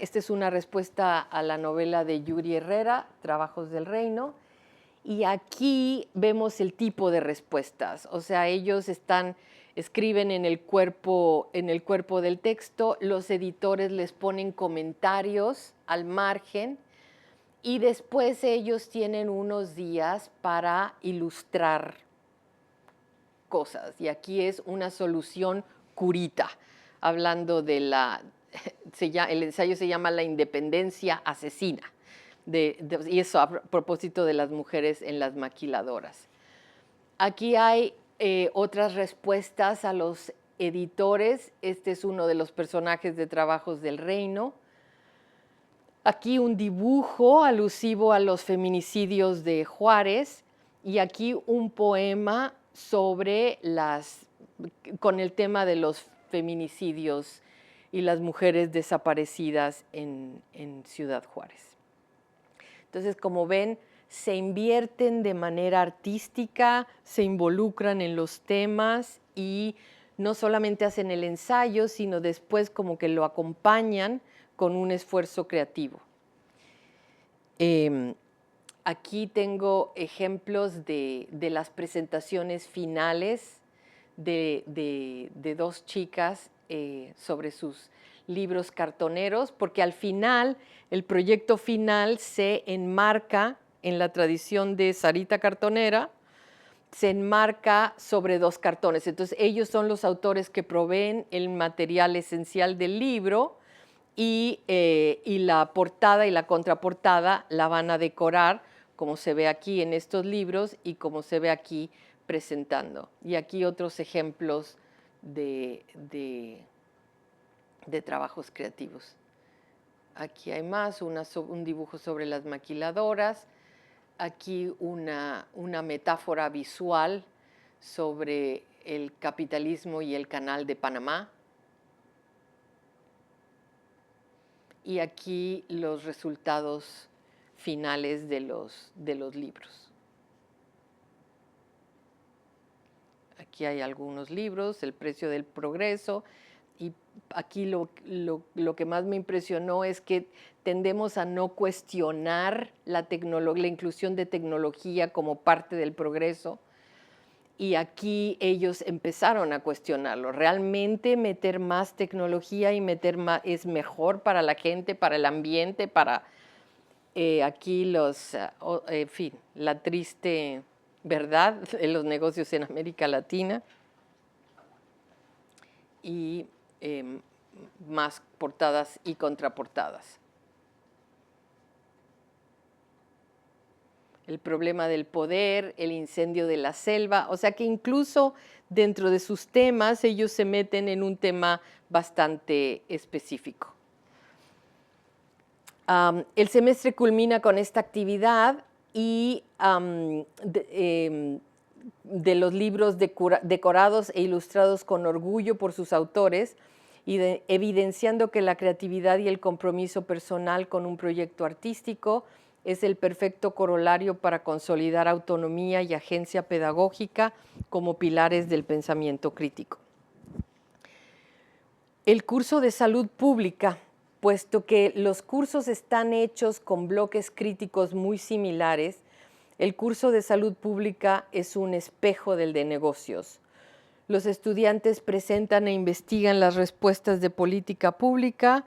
esta es una respuesta a la novela de Yuri Herrera, Trabajos del Reino, y aquí vemos el tipo de respuestas, o sea, ellos escriben en el cuerpo del texto, los editores les ponen comentarios al margen, y después ellos tienen unos días para ilustrar cosas. Y aquí es una solución curita, hablando de el ensayo se llama La independencia asesina, y eso a propósito de las mujeres en las maquiladoras. Aquí hay otras respuestas a los editores. Este es uno de los personajes de Trabajos del Reino. Aquí un dibujo alusivo a los feminicidios de Juárez y aquí un poema con el tema de los feminicidios y las mujeres desaparecidas en Ciudad Juárez. Entonces, como ven, se invierten de manera artística, se involucran en los temas y no solamente hacen el ensayo, sino después como que lo acompañan con un esfuerzo creativo. Aquí tengo ejemplos de las presentaciones finales de dos chicas sobre sus libros cartoneros, porque al final, el proyecto final se enmarca en la tradición de Sarita Cartonera, se enmarca sobre dos cartones. Entonces, ellos son los autores que proveen el material esencial del libro, y la portada y la contraportada la van a decorar como se ve aquí en estos libros y como se ve aquí presentando. Y aquí otros ejemplos de trabajos creativos. Aquí hay más, un dibujo sobre las maquiladoras, aquí una metáfora visual sobre el capitalismo y el Canal de Panamá. Y aquí los resultados finales de los libros. Aquí hay algunos libros, El precio del progreso, y aquí lo que más me impresionó es que tendemos a no cuestionar la inclusión de tecnología como parte del progreso, y aquí ellos empezaron a cuestionarlo. ¿Realmente meter más tecnología y meter más es mejor para la gente, para el ambiente, para aquí en fin, la triste verdad de los negocios en América Latina? Y más portadas y contraportadas. El problema del poder, el incendio de la selva, o sea que incluso dentro de sus temas ellos se meten en un tema bastante específico. El semestre culmina con esta actividad y de los libros decorados e ilustrados con orgullo por sus autores, y evidenciando que la creatividad y el compromiso personal con un proyecto artístico es el perfecto corolario para consolidar autonomía y agencia pedagógica como pilares del pensamiento crítico. El curso de salud pública, puesto que los cursos están hechos con bloques críticos muy similares, el curso de salud pública es un espejo del de negocios. Los estudiantes presentan e investigan las respuestas de política pública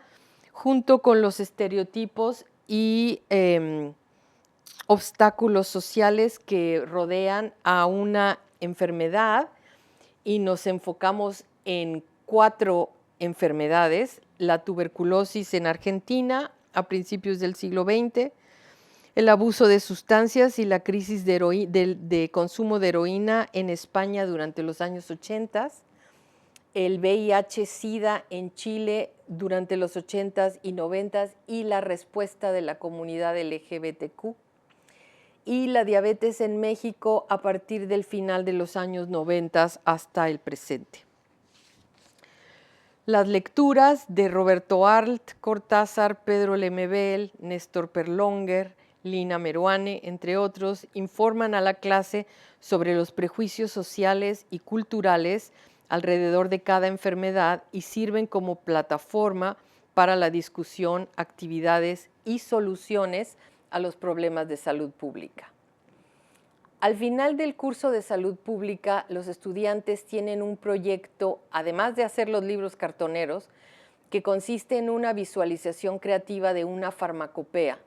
junto con los estereotipos y obstáculos sociales que rodean a una enfermedad, y nos enfocamos en 4 enfermedades: la tuberculosis en Argentina a principios del siglo XX, el abuso de sustancias y la crisis de consumo de heroína en España durante los años 80, el VIH-Sida en Chile durante los 80s y 90s y la respuesta de la comunidad LGBTQ, y la diabetes en México a partir del final de los años 90 hasta el presente. Las lecturas de Roberto Arlt, Cortázar, Pedro Lemebel, Néstor Perlonger, Lina Meruane, entre otros, informan a la clase sobre los prejuicios sociales y culturales alrededor de cada enfermedad y sirven como plataforma para la discusión, actividades y soluciones a los problemas de salud pública. Al final del curso de salud pública, los estudiantes tienen un proyecto, además de hacer los libros cartoneros, que consiste en una visualización creativa de una farmacopea,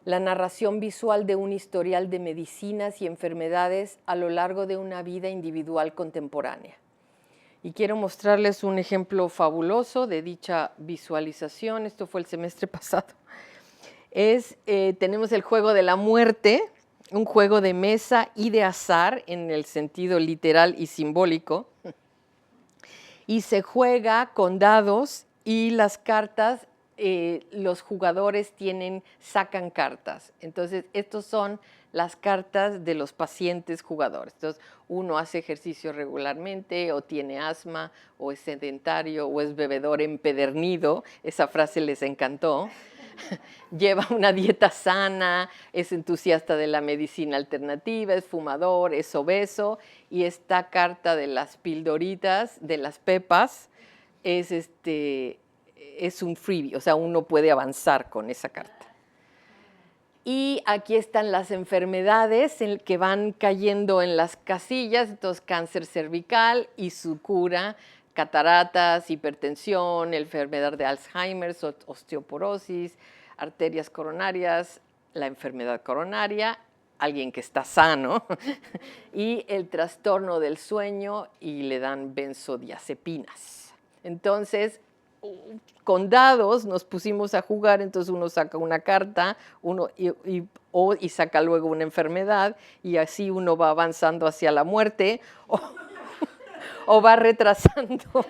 la narración visual de un historial de medicinas y enfermedades a lo largo de una vida individual contemporánea. Y quiero mostrarles un ejemplo fabuloso de dicha visualización. Esto fue el semestre pasado. Tenemos el juego de la muerte, un juego de mesa y de azar en el sentido literal y simbólico. Y se juega con dados y las cartas, los jugadores sacan cartas. Entonces, estos son las cartas de los pacientes jugadores. Entonces, uno hace ejercicio regularmente, o tiene asma, o es sedentario, o es bebedor empedernido. Esa frase les encantó. Lleva una dieta sana, es entusiasta de la medicina alternativa, es fumador, es obeso, y esta carta de las pildoritas, de las pepas, es un freebie, o sea, uno puede avanzar con esa carta. Y aquí están las enfermedades que van cayendo en las casillas, entonces cáncer cervical y su cura, cataratas, hipertensión, enfermedad de Alzheimer, osteoporosis, arterias coronarias, la enfermedad coronaria, alguien que está sano, y el trastorno del sueño, y le dan benzodiazepinas. Entonces, con dados nos pusimos a jugar, entonces uno saca una carta y saca luego una enfermedad, y así uno va avanzando hacia la muerte o va retrasando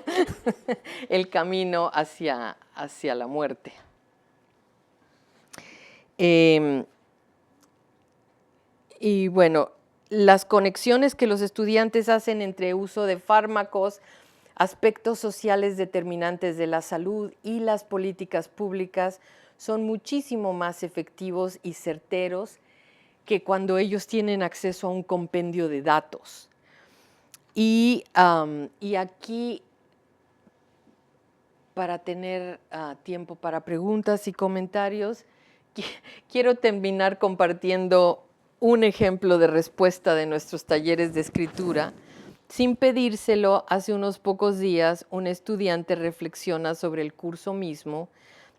el camino hacia la muerte. Y bueno, las conexiones que los estudiantes hacen entre uso de fármacos, aspectos sociales determinantes de la salud y las políticas públicas son muchísimo más efectivos y certeros que cuando ellos tienen acceso a un compendio de datos. Y aquí, para tener tiempo para preguntas y comentarios, quiero terminar compartiendo un ejemplo de respuesta de nuestros talleres de escritura. Sin pedírselo, hace unos pocos días, un estudiante reflexiona sobre el curso mismo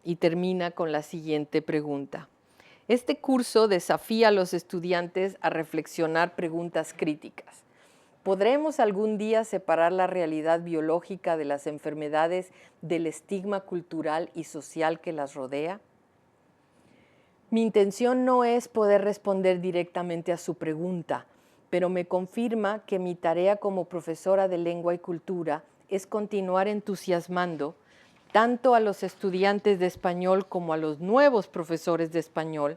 y termina con la siguiente pregunta. Este curso desafía a los estudiantes a reflexionar preguntas críticas. ¿Podremos algún día separar la realidad biológica de las enfermedades del estigma cultural y social que las rodea? Mi intención no es poder responder directamente a su pregunta, pero me confirma que mi tarea como profesora de lengua y cultura es continuar entusiasmando tanto a los estudiantes de español como a los nuevos profesores de español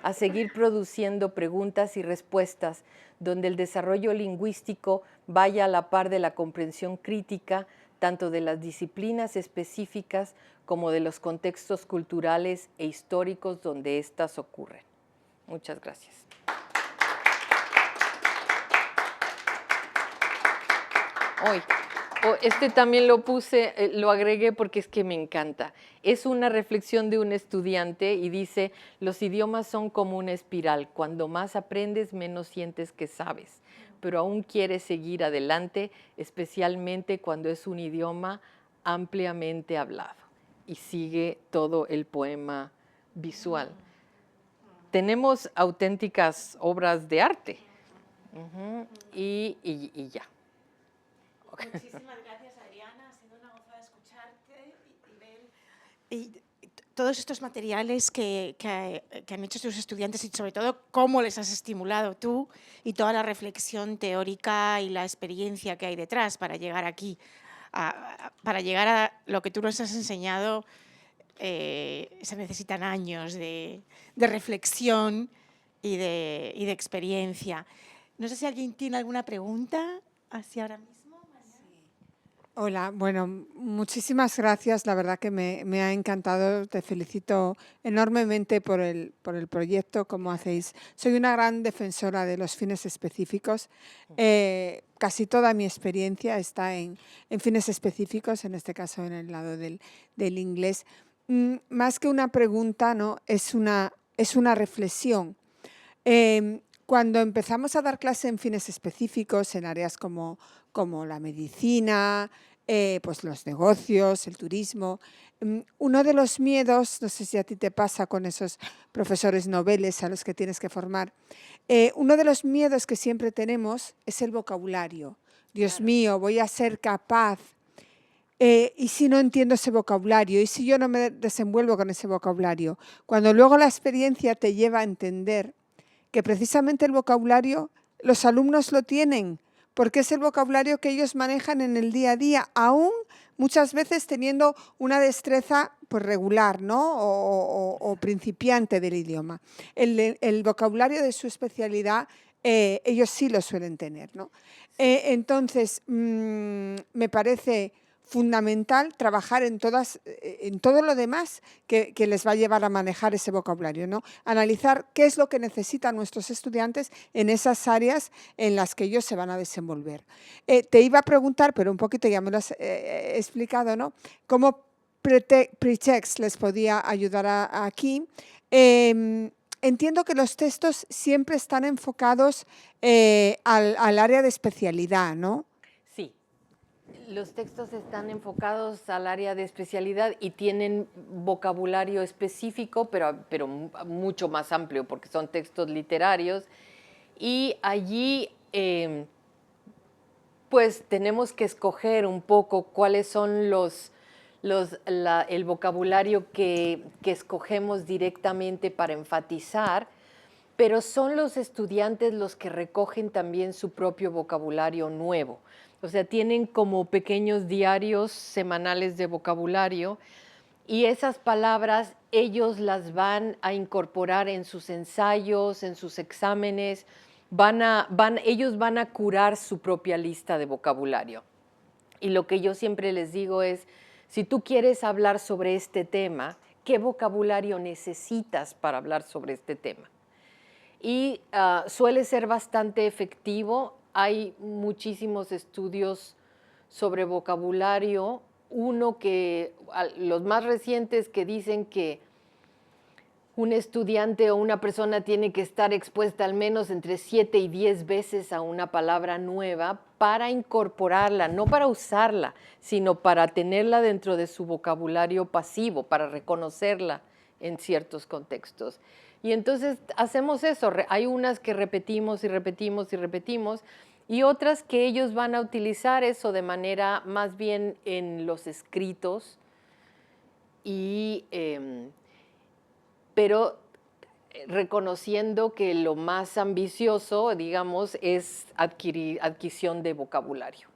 a seguir produciendo preguntas y respuestas donde el desarrollo lingüístico vaya a la par de la comprensión crítica tanto de las disciplinas específicas como de los contextos culturales e históricos donde éstas ocurren. Muchas gracias. Este también lo puse, lo agregué porque es que me encanta. Es una reflexión de un estudiante y dice, los idiomas son como una espiral. Cuando más aprendes, menos sientes que sabes, pero aún quieres seguir adelante, especialmente cuando es un idioma ampliamente hablado. Y sigue todo el poema visual. Tenemos auténticas obras de arte. Y ya. Muchísimas gracias, Adriana. Ha sido una gozada escucharte y ver todos estos materiales que han hecho tus estudiantes y sobre todo cómo les has estimulado tú y toda la reflexión teórica y la experiencia que hay detrás para llegar aquí, para llegar a lo que tú nos has enseñado. Se necesitan años de reflexión y de experiencia. No sé si alguien tiene alguna pregunta hacia ahora mismo. Hola, bueno, muchísimas gracias. La verdad que me ha encantado. Te felicito enormemente por el proyecto, como hacéis. Soy una gran defensora de los fines específicos. Casi toda mi experiencia está en fines específicos, en este caso en el lado del inglés. Más que una pregunta, ¿no? Es una reflexión. Cuando empezamos a dar clase en fines específicos, en áreas como la medicina, pues los negocios, el turismo, uno de los miedos, no sé si a ti te pasa con esos profesores noveles a los que tienes que formar, uno de los miedos que siempre tenemos es el vocabulario. Dios Claro. mío, voy a ser capaz. ¿Y si no entiendo ese vocabulario? ¿Y si yo no me desenvuelvo con ese vocabulario? Cuando luego la experiencia te lleva a entender que precisamente el vocabulario los alumnos lo tienen, porque es el vocabulario que ellos manejan en el día a día, aún muchas veces teniendo una destreza pues, regular, ¿no? o principiante del idioma. El vocabulario de su especialidad ellos sí lo suelen tener, ¿no? Entonces, me parece fundamental trabajar en todo lo demás que les va a llevar a manejar ese vocabulario, ¿no? Analizar qué es lo que necesitan nuestros estudiantes en esas áreas en las que ellos se van a desenvolver. Te iba a preguntar, pero un poquito ya me lo has explicado, ¿no? ¿Cómo Pretext les podía ayudar aquí? Entiendo que los textos siempre están enfocados al área de especialidad, ¿no? Sí, los textos están enfocados al área de especialidad y tienen vocabulario específico, pero mucho más amplio, porque son textos literarios. Y allí, pues tenemos que escoger un poco cuáles son el vocabulario que escogemos directamente para enfatizar, pero son los estudiantes los que recogen también su propio vocabulario nuevo. O sea, tienen como pequeños diarios semanales de vocabulario y esas palabras ellos las van a incorporar en sus ensayos, en sus exámenes, ellos van a curar su propia lista de vocabulario. Y lo que yo siempre les digo es, si tú quieres hablar sobre este tema, ¿qué vocabulario necesitas para hablar sobre este tema? Y suele ser bastante efectivo. Hay muchísimos estudios sobre vocabulario. Uno los más recientes que dicen que un estudiante o una persona tiene que estar expuesta al menos entre 7 y 10 veces a una palabra nueva para incorporarla, no para usarla, sino para tenerla dentro de su vocabulario pasivo, para reconocerla en ciertos contextos. Y entonces hacemos eso. Hay unas que repetimos y repetimos y repetimos, y otras que ellos van a utilizar eso de manera más bien en los escritos, pero reconociendo que lo más ambicioso, digamos, es adquisición de vocabulario.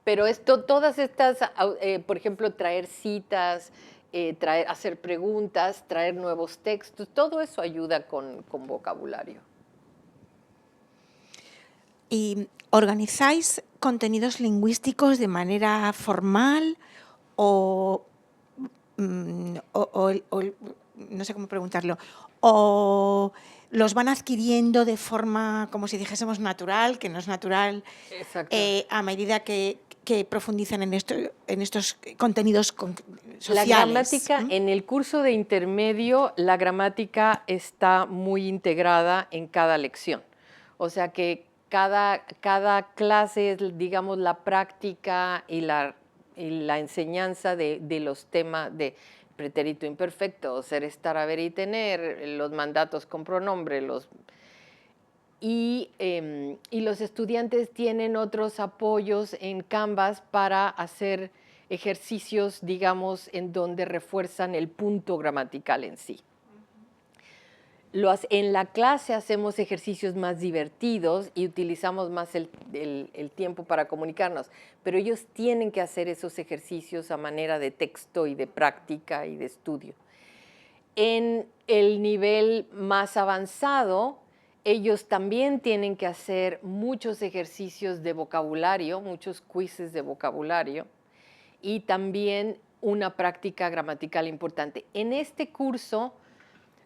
Pero todas estas, por ejemplo, traer citas, hacer preguntas, traer nuevos textos, todo eso ayuda con vocabulario. ¿Y organizáis contenidos lingüísticos de manera formal o no sé cómo preguntarlo, o los van adquiriendo de forma, como si dijésemos, natural, que no es natural, a medida que profundizan en estos contenidos sociales? La gramática, en el curso de intermedio, la gramática está muy integrada en cada lección. O sea que cada clase es, digamos, la práctica y la enseñanza de los temas de pretérito imperfecto, ser, estar, haber y tener, los mandatos con pronombre, y los estudiantes tienen otros apoyos en Canvas para hacer ejercicios, digamos, en donde refuerzan el punto gramatical en sí. En la clase hacemos ejercicios más divertidos y utilizamos más el tiempo para comunicarnos, pero ellos tienen que hacer esos ejercicios a manera de texto y de práctica y de estudio. En el nivel más avanzado, Ellos también tienen que hacer muchos ejercicios de vocabulario, muchos quizzes de vocabulario y también una práctica gramatical importante. En este curso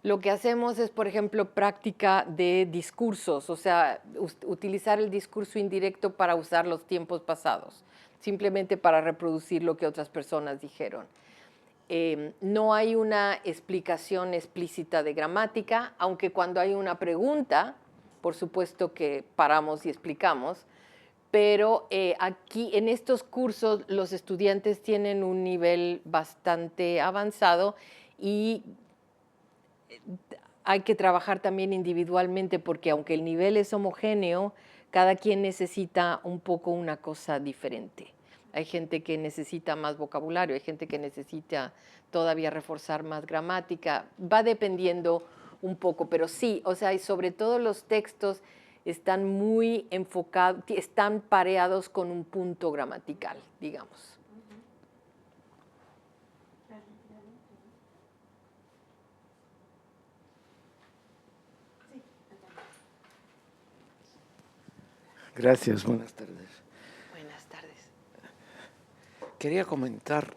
lo que hacemos es, por ejemplo, práctica de discursos, o sea, utilizar el discurso indirecto para usar los tiempos pasados, simplemente para reproducir lo que otras personas dijeron. No hay una explicación explícita de gramática, aunque cuando hay una pregunta, por supuesto que paramos y explicamos, pero aquí en estos cursos los estudiantes tienen un nivel bastante avanzado y hay que trabajar también individualmente porque aunque el nivel es homogéneo, cada quien necesita un poco una cosa diferente. Hay gente que necesita más vocabulario, hay gente que necesita todavía reforzar más gramática. Va dependiendo un poco, pero sí, o sea, y sobre todo los textos están muy enfocados, están pareados con un punto gramatical, digamos. Gracias, buenas tardes. Buenas tardes. Quería comentar,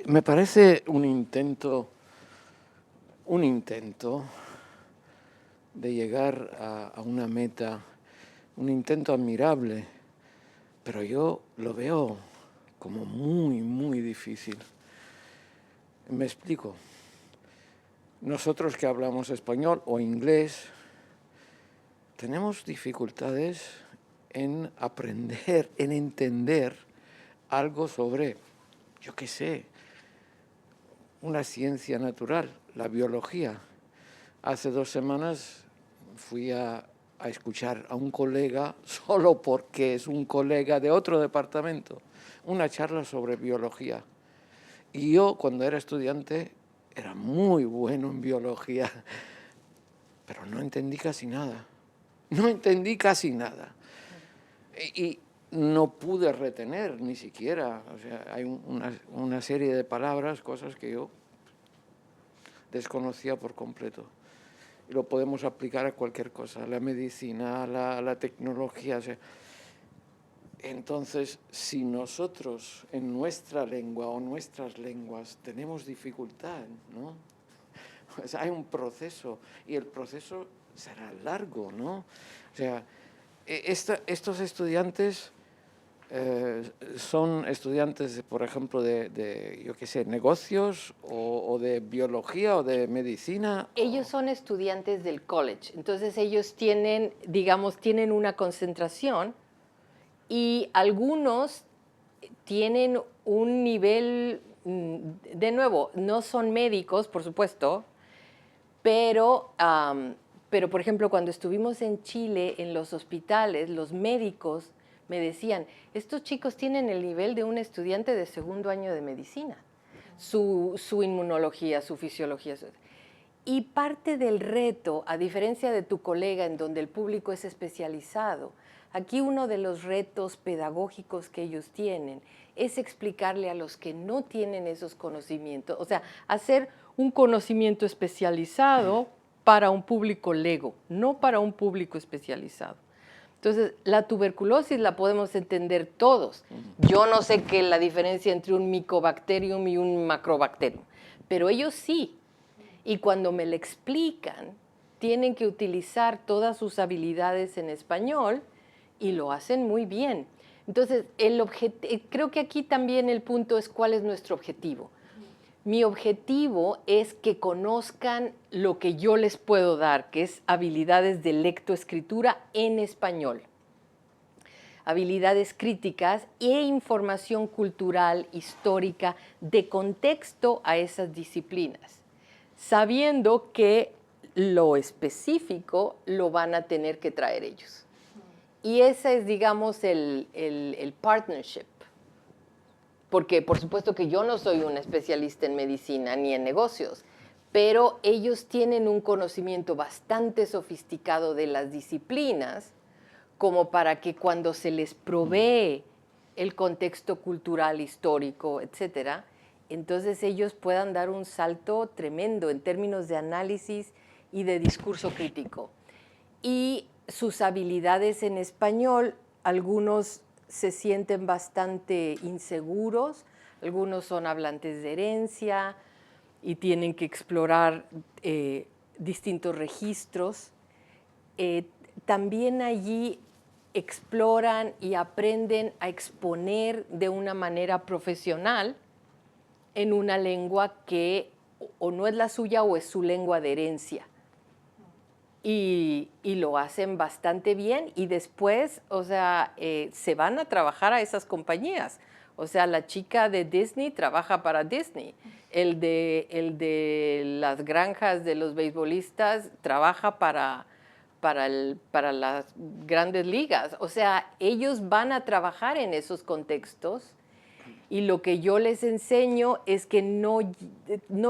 me parece un intento de llegar a una meta, un intento admirable, pero yo lo veo como muy, muy difícil. Me explico. Nosotros que hablamos español o inglés, tenemos dificultades en aprender, en entender algo sobre, yo qué sé, una ciencia natural, la biología. Hace 2 semanas fui a escuchar a un colega, solo porque es un colega de otro departamento, una charla sobre biología. Y yo, cuando era estudiante, era muy bueno en biología, pero no entendí casi nada. No entendí casi nada. Y no pude retener ni siquiera. O sea, hay una serie de palabras, cosas que yo desconocía por completo. Y lo podemos aplicar a cualquier cosa, a la medicina, a la tecnología. O sea, entonces, si nosotros en nuestra lengua o nuestras lenguas tenemos dificultad, ¿no? Pues hay un proceso y el proceso será largo, ¿no? O sea, estos estudiantes son estudiantes, por ejemplo, yo qué sé, negocios o de biología o de medicina. Ellos son estudiantes del college, entonces ellos tienen, digamos, tienen una concentración y algunos tienen un nivel, de nuevo, no son médicos, por supuesto, pero por ejemplo, cuando estuvimos en Chile, en los hospitales, los médicos me decían, estos chicos tienen el nivel de un estudiante de 2º año de medicina, su inmunología, su fisiología. Y parte del reto, a diferencia de tu colega en donde el público es especializado, aquí uno de los retos pedagógicos que ellos tienen es explicarle a los que no tienen esos conocimientos, o sea, hacer un conocimiento especializado para un público lego, no para un público especializado. Entonces, la tuberculosis la podemos entender todos. Yo no sé qué es la diferencia entre un Mycobacterium y un Macrobacterium, pero ellos sí. Y cuando me lo explican, tienen que utilizar todas sus habilidades en español y lo hacen muy bien. Entonces, creo que aquí también el punto es cuál es nuestro objetivo. Mi objetivo es que conozcan lo que yo les puedo dar, que es habilidades de lectoescritura en español, habilidades críticas e información cultural, histórica, de contexto a esas disciplinas, sabiendo que lo específico lo van a tener que traer ellos. Y ese es, digamos, el partnership. Porque, por supuesto que yo no soy una especialista en medicina ni en negocios, pero ellos tienen un conocimiento bastante sofisticado de las disciplinas como para que cuando se les provee el contexto cultural, histórico, etcétera, entonces ellos puedan dar un salto tremendo en términos de análisis y de discurso crítico. y sus habilidades en español, algunos se sienten bastante inseguros, algunos son hablantes de herencia y tienen que explorar distintos registros. También allí exploran y aprenden a exponer de una manera profesional en una lengua que o no es la suya o es su lengua de herencia. Y lo hacen bastante bien y después, o sea, se van a trabajar a esas compañías. O sea, la chica de Disney trabaja para Disney. El de las granjas de los beisbolistas trabaja para las grandes ligas. O sea, ellos van a trabajar en esos contextos y lo que yo les enseño es que no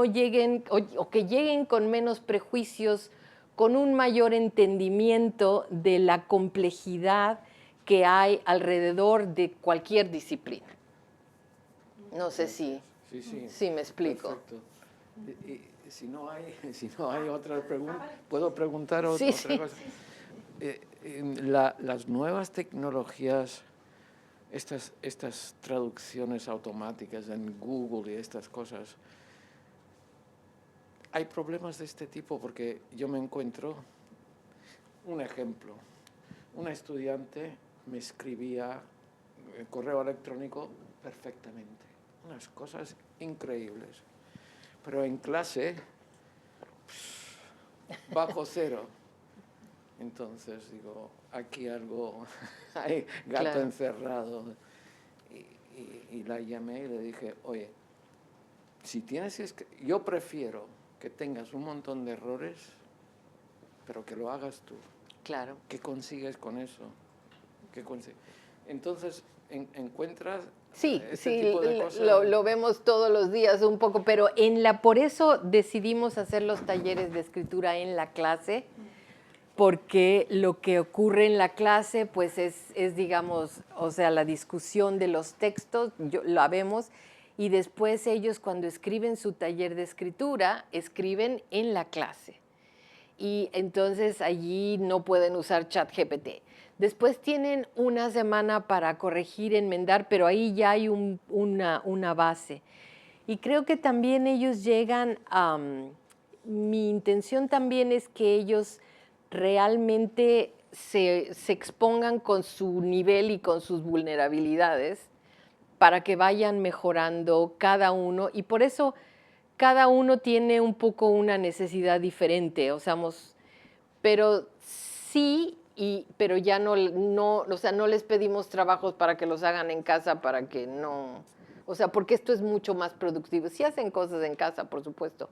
lleguen o que lleguen con menos prejuicios, con un mayor entendimiento de la complejidad que hay alrededor de cualquier disciplina. No sé si me explico. Perfecto. Y si no hay otra pregunta, ¿puedo preguntar Sí, otra sí. cosa? Las nuevas tecnologías, estas traducciones automáticas en Google y estas cosas, hay problemas de este tipo porque yo me encuentro, un ejemplo, una estudiante me escribía el correo electrónico perfectamente, unas cosas increíbles, pero en clase, bajo cero. Entonces digo, aquí algo, hay gato Claro. encerrado. Y la llamé y le dije, oye, si tienes yo prefiero que tengas un montón de errores, pero que lo hagas tú. Claro. ¿Qué consigues con eso? Entonces, encuentras Sí, este sí, tipo de cosas. lo vemos todos los días un poco, pero por eso decidimos hacer los talleres de escritura en la clase, porque lo que ocurre en la clase pues es digamos, o sea, la discusión de los textos, la vemos, y después ellos cuando escriben su taller de escritura, escriben en la clase. Y entonces allí no pueden usar ChatGPT. Después tienen una semana para corregir, enmendar, pero ahí ya hay una base. Y creo que también ellos llegan a... mi intención también es que ellos realmente se expongan con su nivel y con sus vulnerabilidades para que vayan mejorando cada uno. Y por eso cada uno tiene un poco una necesidad diferente, o sea, pero sí, pero ya o sea, no les pedimos trabajos para que los hagan en casa, para que no, o sea, porque esto es mucho más productivo. Sí hacen cosas en casa, por supuesto,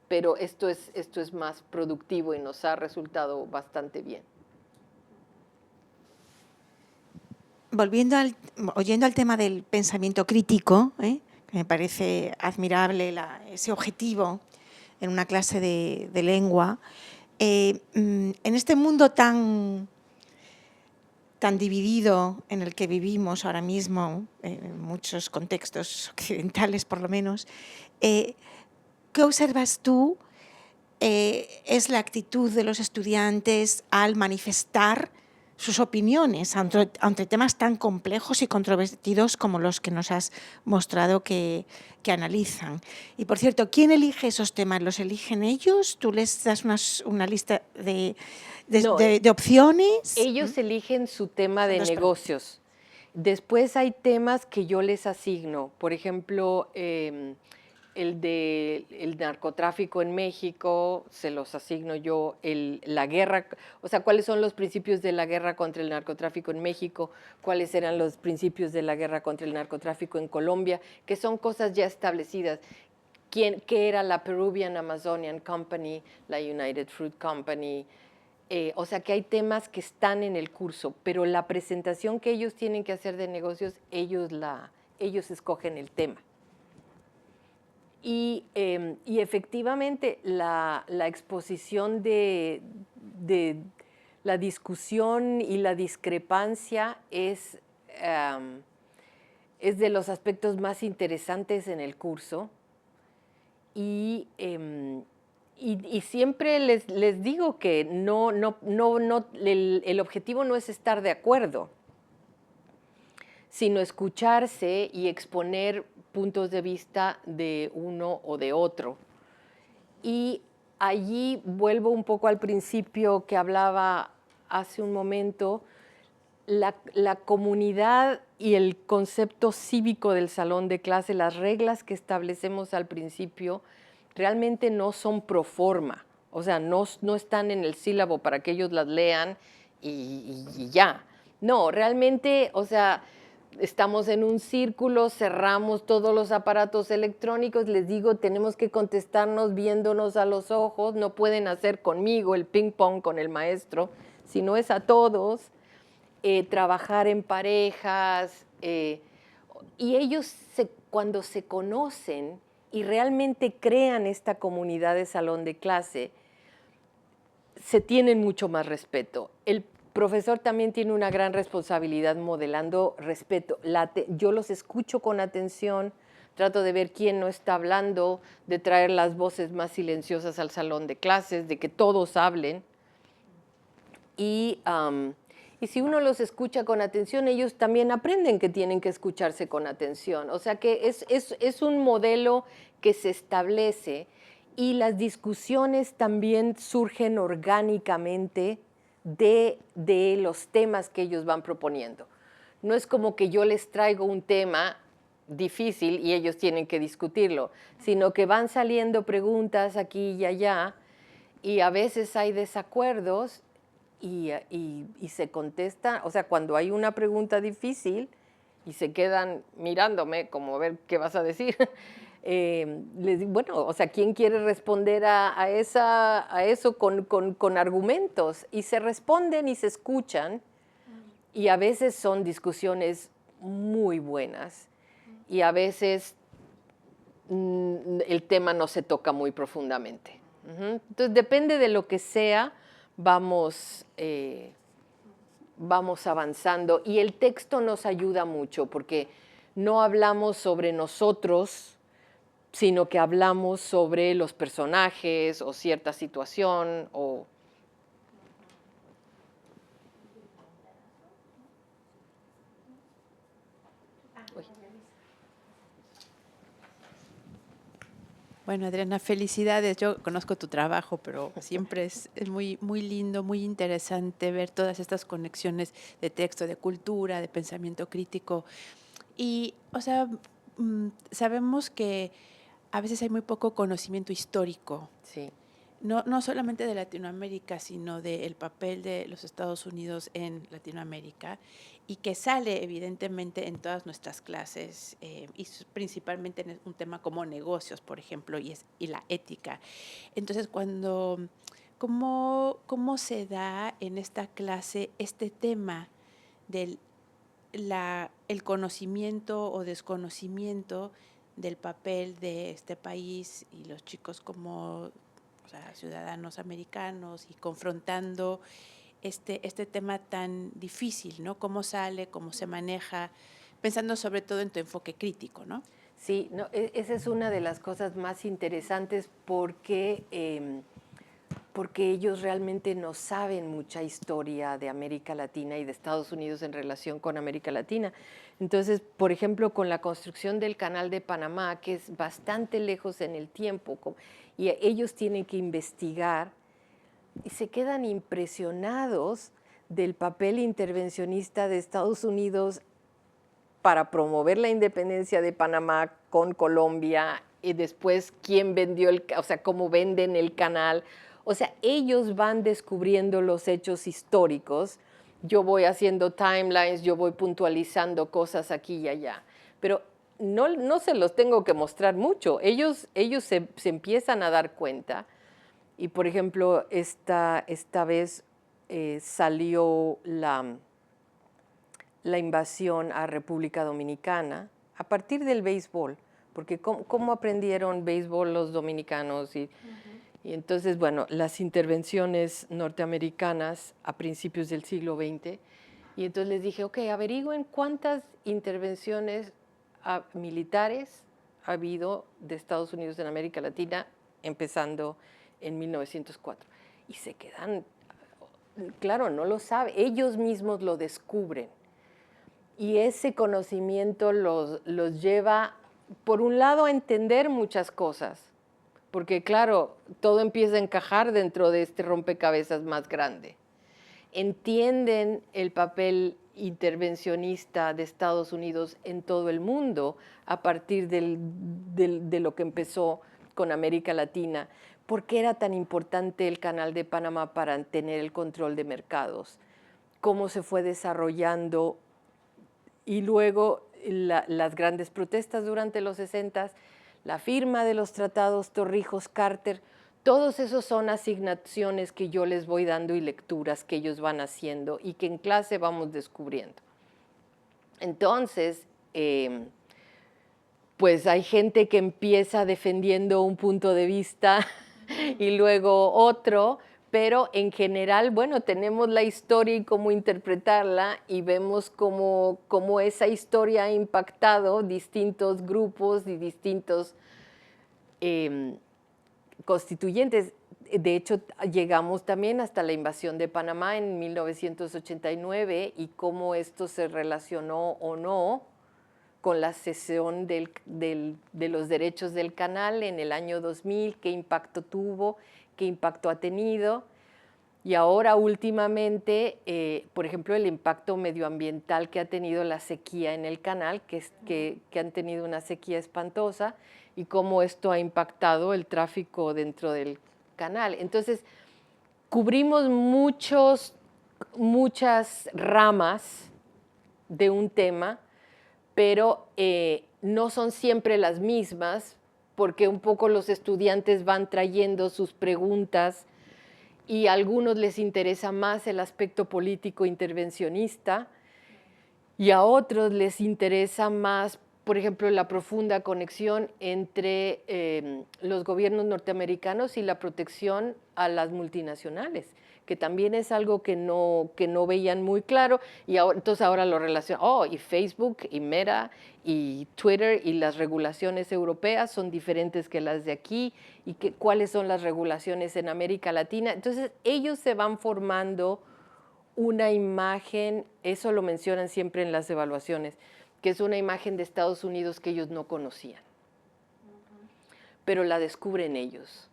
pero esto es más productivo y nos ha resultado bastante bien. Oyendo al tema del pensamiento crítico, que me parece admirable ese objetivo en una clase de lengua, en este mundo tan dividido en el que vivimos ahora mismo, en muchos contextos occidentales por lo menos, ¿qué observas tú es la actitud de los estudiantes al manifestar sus opiniones ante temas tan complejos y controvertidos como los que nos has mostrado que analizan? Y, por cierto, ¿quién elige esos temas? ¿Los eligen ellos? ¿Tú les das una lista de opciones? Ellos eligen su tema de negocios. Después hay temas que yo les asigno. Por ejemplo, el narcotráfico en México, se los asigno yo, la guerra, o sea, cuáles son los principios de la guerra contra el narcotráfico en México, cuáles eran los principios de la guerra contra el narcotráfico en Colombia, que son cosas ya establecidas. ¿Qué era la Peruvian Amazonian Company, la United Fruit Company? O sea que hay temas que están en el curso, pero la presentación que ellos tienen que hacer de negocios, ellos escogen el tema. Y efectivamente la exposición de la discusión y la discrepancia es de los aspectos más interesantes en el curso y Y siempre les digo que el objetivo no es estar de acuerdo, sino escucharse y exponer puntos de vista de uno o de otro. Y allí vuelvo un poco al principio que hablaba hace un momento, la comunidad y el concepto cívico del salón de clase, las reglas que establecemos al principio, realmente no son pro forma, o sea, no están en el sílabo para que ellos las lean y ya. No, realmente, o sea, estamos en un círculo, cerramos todos los aparatos electrónicos, les digo, tenemos que contestarnos viéndonos a los ojos, no pueden hacer conmigo el ping pong con el maestro, sino es a todos, trabajar en parejas, y ellos cuando se conocen y realmente crean esta comunidad de salón de clase, se tienen mucho más respeto. El profesor también tiene una gran responsabilidad modelando respeto. Yo los escucho con atención, trato de ver quién no está hablando, de traer las voces más silenciosas al salón de clases, de que todos hablen. Y si uno los escucha con atención, ellos también aprenden que tienen que escucharse con atención. O sea que es un modelo que se establece y las discusiones también surgen orgánicamente de los temas que ellos van proponiendo. No es como que yo les traigo un tema difícil y ellos tienen que discutirlo, sino que van saliendo preguntas aquí y allá y a veces hay desacuerdos y se contesta, o sea, cuando hay una pregunta difícil y se quedan mirándome como a ver qué vas a decir, les digo, bueno, o sea, ¿quién quiere responder a eso con argumentos? Y se responden y se escuchan y a veces son discusiones muy buenas y a veces el tema no se toca muy profundamente. Entonces, depende de lo que sea, vamos avanzando. Y el texto nos ayuda mucho porque no hablamos sobre nosotros, sino que hablamos sobre los personajes o cierta situación o... Bueno, Adriana, felicidades. Yo conozco tu trabajo, pero siempre es muy, muy lindo, muy interesante ver todas estas conexiones de texto, de cultura, de pensamiento crítico. Y, o sea, sabemos que a veces hay muy poco conocimiento histórico. Sí. No solamente de Latinoamérica, sino del papel de los Estados Unidos en Latinoamérica y que sale evidentemente en todas nuestras clases y principalmente en un tema como negocios, por ejemplo, y la ética. Entonces, ¿cómo se da en esta clase este tema del el conocimiento o desconocimiento del papel de este país y los chicos como ciudadanos americanos y confrontando este tema tan difícil, ¿no? Cómo sale, cómo se maneja, pensando sobre todo en tu enfoque crítico, ¿no? Sí, no, esa es una de las cosas más interesantes porque ellos realmente no saben mucha historia de América Latina y de Estados Unidos en relación con América Latina. Entonces, por ejemplo, con la construcción del Canal de Panamá, que es bastante lejos en el tiempo, y ellos tienen que investigar y se quedan impresionados del papel intervencionista de Estados Unidos para promover la independencia de Panamá con Colombia y después quién vendió cómo venden el canal. O sea, ellos van descubriendo los hechos históricos. Yo voy haciendo timelines, yo voy puntualizando cosas aquí y allá. Pero no se los tengo que mostrar mucho. Ellos se empiezan a dar cuenta. Y, por ejemplo, esta vez salió la invasión a República Dominicana a partir del béisbol, porque ¿cómo aprendieron béisbol los dominicanos? Y entonces, bueno, las intervenciones norteamericanas a principios del siglo XX, y entonces les dije, ok, averigüen cuántas intervenciones militares ha habido de Estados Unidos en América Latina, empezando en 1904. Y se quedan, claro, no lo saben, ellos mismos lo descubren. Y ese conocimiento los lleva, por un lado, a entender muchas cosas, porque claro, todo empieza a encajar dentro de este rompecabezas más grande. Entienden el papel intervencionista de Estados Unidos en todo el mundo a partir de lo que empezó con América Latina. ¿Por qué era tan importante el Canal de Panamá para tener el control de mercados? ¿Cómo se fue desarrollando? Y luego las grandes protestas durante los 60, la firma de los tratados Torrijos-Carter, todos esos son asignaciones que yo les voy dando y lecturas que ellos van haciendo y que en clase vamos descubriendo. Entonces, pues hay gente que empieza defendiendo un punto de vista y luego otro, pero en general, bueno, tenemos la historia y cómo interpretarla y vemos cómo esa historia ha impactado distintos grupos y distintos constituyentes. De hecho, llegamos también hasta la invasión de Panamá en 1989 y cómo esto se relacionó o no con la cesión de los derechos del canal en el año 2000, qué impacto tuvo, qué impacto ha tenido. Y ahora últimamente, por ejemplo, el impacto medioambiental que ha tenido la sequía en el canal, que han tenido una sequía espantosa, y cómo esto ha impactado el tráfico dentro del canal. Entonces, cubrimos muchas ramas de un tema, pero no son siempre las mismas, porque un poco los estudiantes van trayendo sus preguntas y a algunos les interesa más el aspecto político intervencionista y a otros les interesa más, por ejemplo, la profunda conexión entre los gobiernos norteamericanos y la protección a las multinacionales, que también es algo que no veían muy claro, y entonces ahora lo relacionan, y Facebook, y Meta, y Twitter, y las regulaciones europeas son diferentes que las de aquí, y cuáles son las regulaciones en América Latina. Entonces ellos se van formando una imagen, eso lo mencionan siempre en las evaluaciones, que es una imagen de Estados Unidos que ellos no conocían, pero la descubren ellos.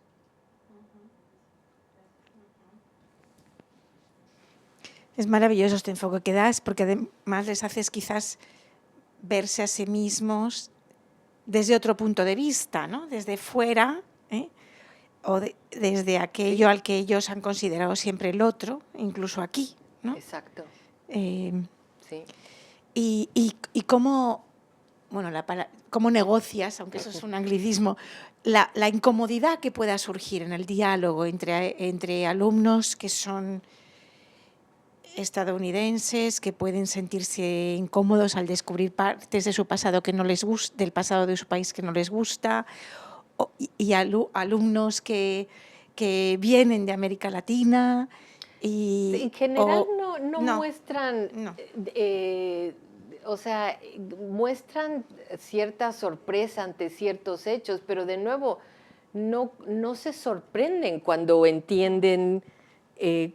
Es maravilloso este enfoque que das, porque además les haces quizás verse a sí mismos desde otro punto de vista, ¿no? Desde fuera, o desde aquello al que ellos han considerado siempre el otro, incluso aquí, ¿no? Exacto. Sí. Y cómo, bueno, cómo negocias, aunque eso es un anglicismo, la incomodidad que pueda surgir en el diálogo entre alumnos que son estadounidenses, que pueden sentirse incómodos al descubrir partes de su pasado que no les gusta, del pasado de su país que no les gusta, y alumnos que vienen de América Latina. Y, en general no muestran, no. O sea, muestran cierta sorpresa ante ciertos hechos, pero de nuevo no se sorprenden cuando entienden,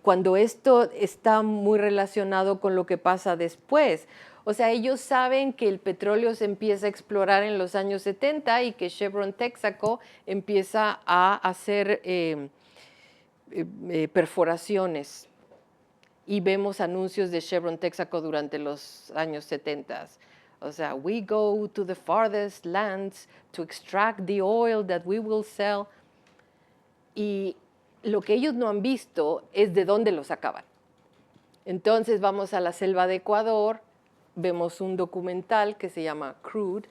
cuando esto está muy relacionado con lo que pasa después. O sea, ellos saben que el petróleo se empieza a explorar en los años 70 y que Chevron Texaco empieza a hacer perforaciones. Y vemos anuncios de Chevron Texaco durante los años 70. O sea, we go to the farthest lands to extract the oil that we will sell. Y lo que ellos no han visto es de dónde lo sacaban. Entonces vamos a la selva de Ecuador, vemos un documental que se llama Crude,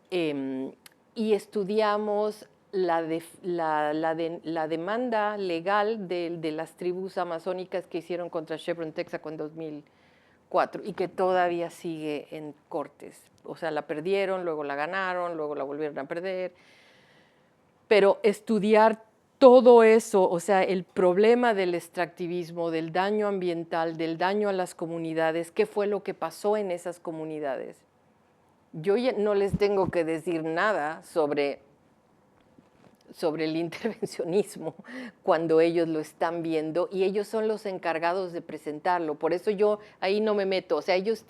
y estudiamos la demanda legal de las tribus amazónicas que hicieron contra Chevron Texaco en 2004 y que todavía sigue en cortes. O sea, la perdieron, luego la ganaron, luego la volvieron a perder. Pero estudiar todo eso, o sea, el problema del extractivismo, del daño ambiental, del daño a las comunidades, qué fue lo que pasó en esas comunidades. Yo no les tengo que decir nada sobre sobre el intervencionismo cuando ellos lo están viendo y ellos son los encargados de presentarlo. Por eso yo ahí no me meto. O sea, ellos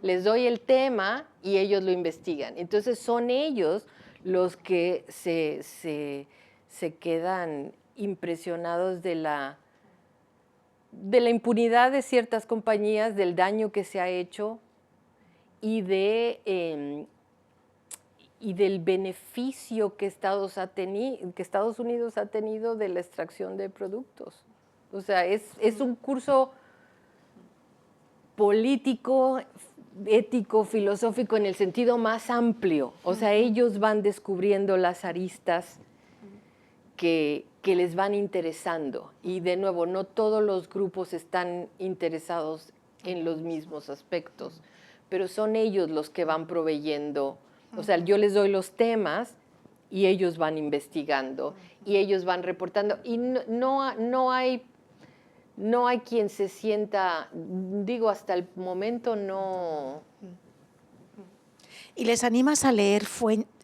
les doy el tema y ellos lo investigan. Entonces son ellos los que se quedan impresionados de la impunidad de ciertas compañías, del daño que se ha hecho y del beneficio que Estados Unidos ha tenido de la extracción de productos. O sea, es un curso político, ético, filosófico en el sentido más amplio. O sea, ellos van descubriendo las aristas que les van interesando. Y de nuevo, no todos los grupos están interesados en los mismos aspectos, pero son ellos los que van proveyendo. O sea, yo les doy los temas y ellos van investigando y ellos van reportando. Y no hay quien se sienta, digo, hasta el momento no. ¿Y les animas a leer,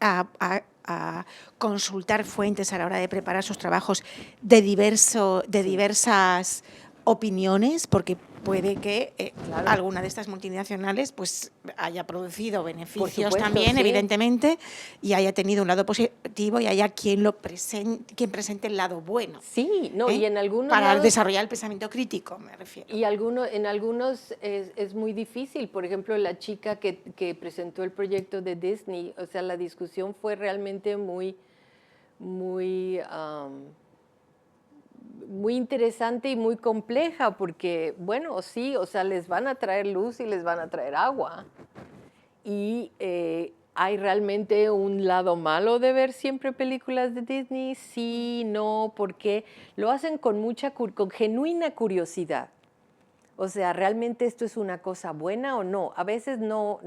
a consultar fuentes a la hora de preparar sus trabajos de diversas opiniones? Porque puede que Claro. alguna de estas multinacionales pues haya producido beneficios supuesto, también, sí. evidentemente, y haya tenido un lado positivo y haya quien presente el lado bueno. Sí, no, y en algunos para lados, desarrollar el pensamiento crítico, me refiero. y en algunos es muy difícil. Por ejemplo, la chica que presentó el proyecto de Disney, o sea, la discusión fue realmente muy interesante y muy compleja porque, bueno, sí, o sea, les van a traer luz y les van a traer agua. Y ¿hay realmente un lado malo de ver siempre películas de Disney? Sí, no, porque lo hacen con genuina curiosidad. O sea, ¿realmente esto es una cosa buena o no? A veces no,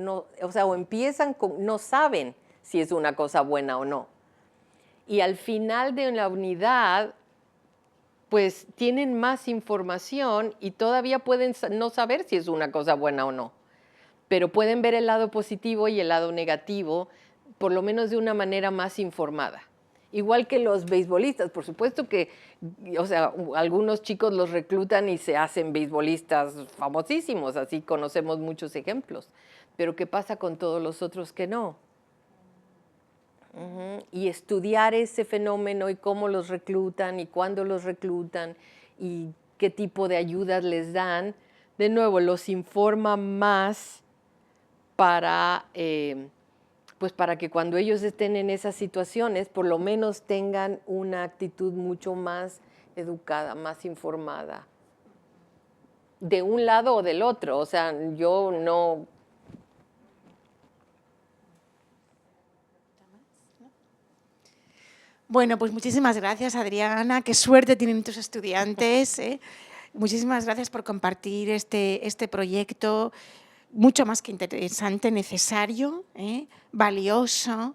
o sea, o empiezan no saben si es una cosa buena o no. Y al final de la unidad, pues tienen más información y todavía pueden no saber si es una cosa buena o no. Pero pueden ver el lado positivo y el lado negativo, por lo menos de una manera más informada. Igual que los beisbolistas, por supuesto que, o sea, algunos chicos los reclutan y se hacen beisbolistas famosísimos, así conocemos muchos ejemplos. Pero ¿qué pasa con todos los otros que no? Y estudiar ese fenómeno y cómo los reclutan y cuándo los reclutan y qué tipo de ayudas les dan, de nuevo, los informa más para que cuando ellos estén en esas situaciones, por lo menos tengan una actitud mucho más educada, más informada, de un lado o del otro. O sea, yo no. Bueno, pues muchísimas gracias, Adriana. Qué suerte tienen tus estudiantes. Muchísimas gracias por compartir este proyecto, mucho más que interesante, necesario, valioso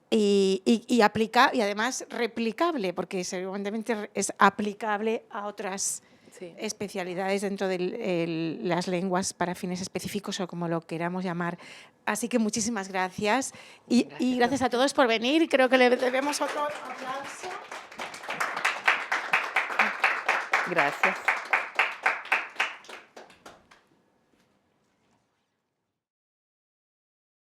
y además replicable, porque seguramente es aplicable a otras especialidades dentro de las lenguas para fines específicos o como lo queramos llamar. Así que muchísimas gracias y gracias a todos por venir. Creo que le debemos otro aplauso. Gracias.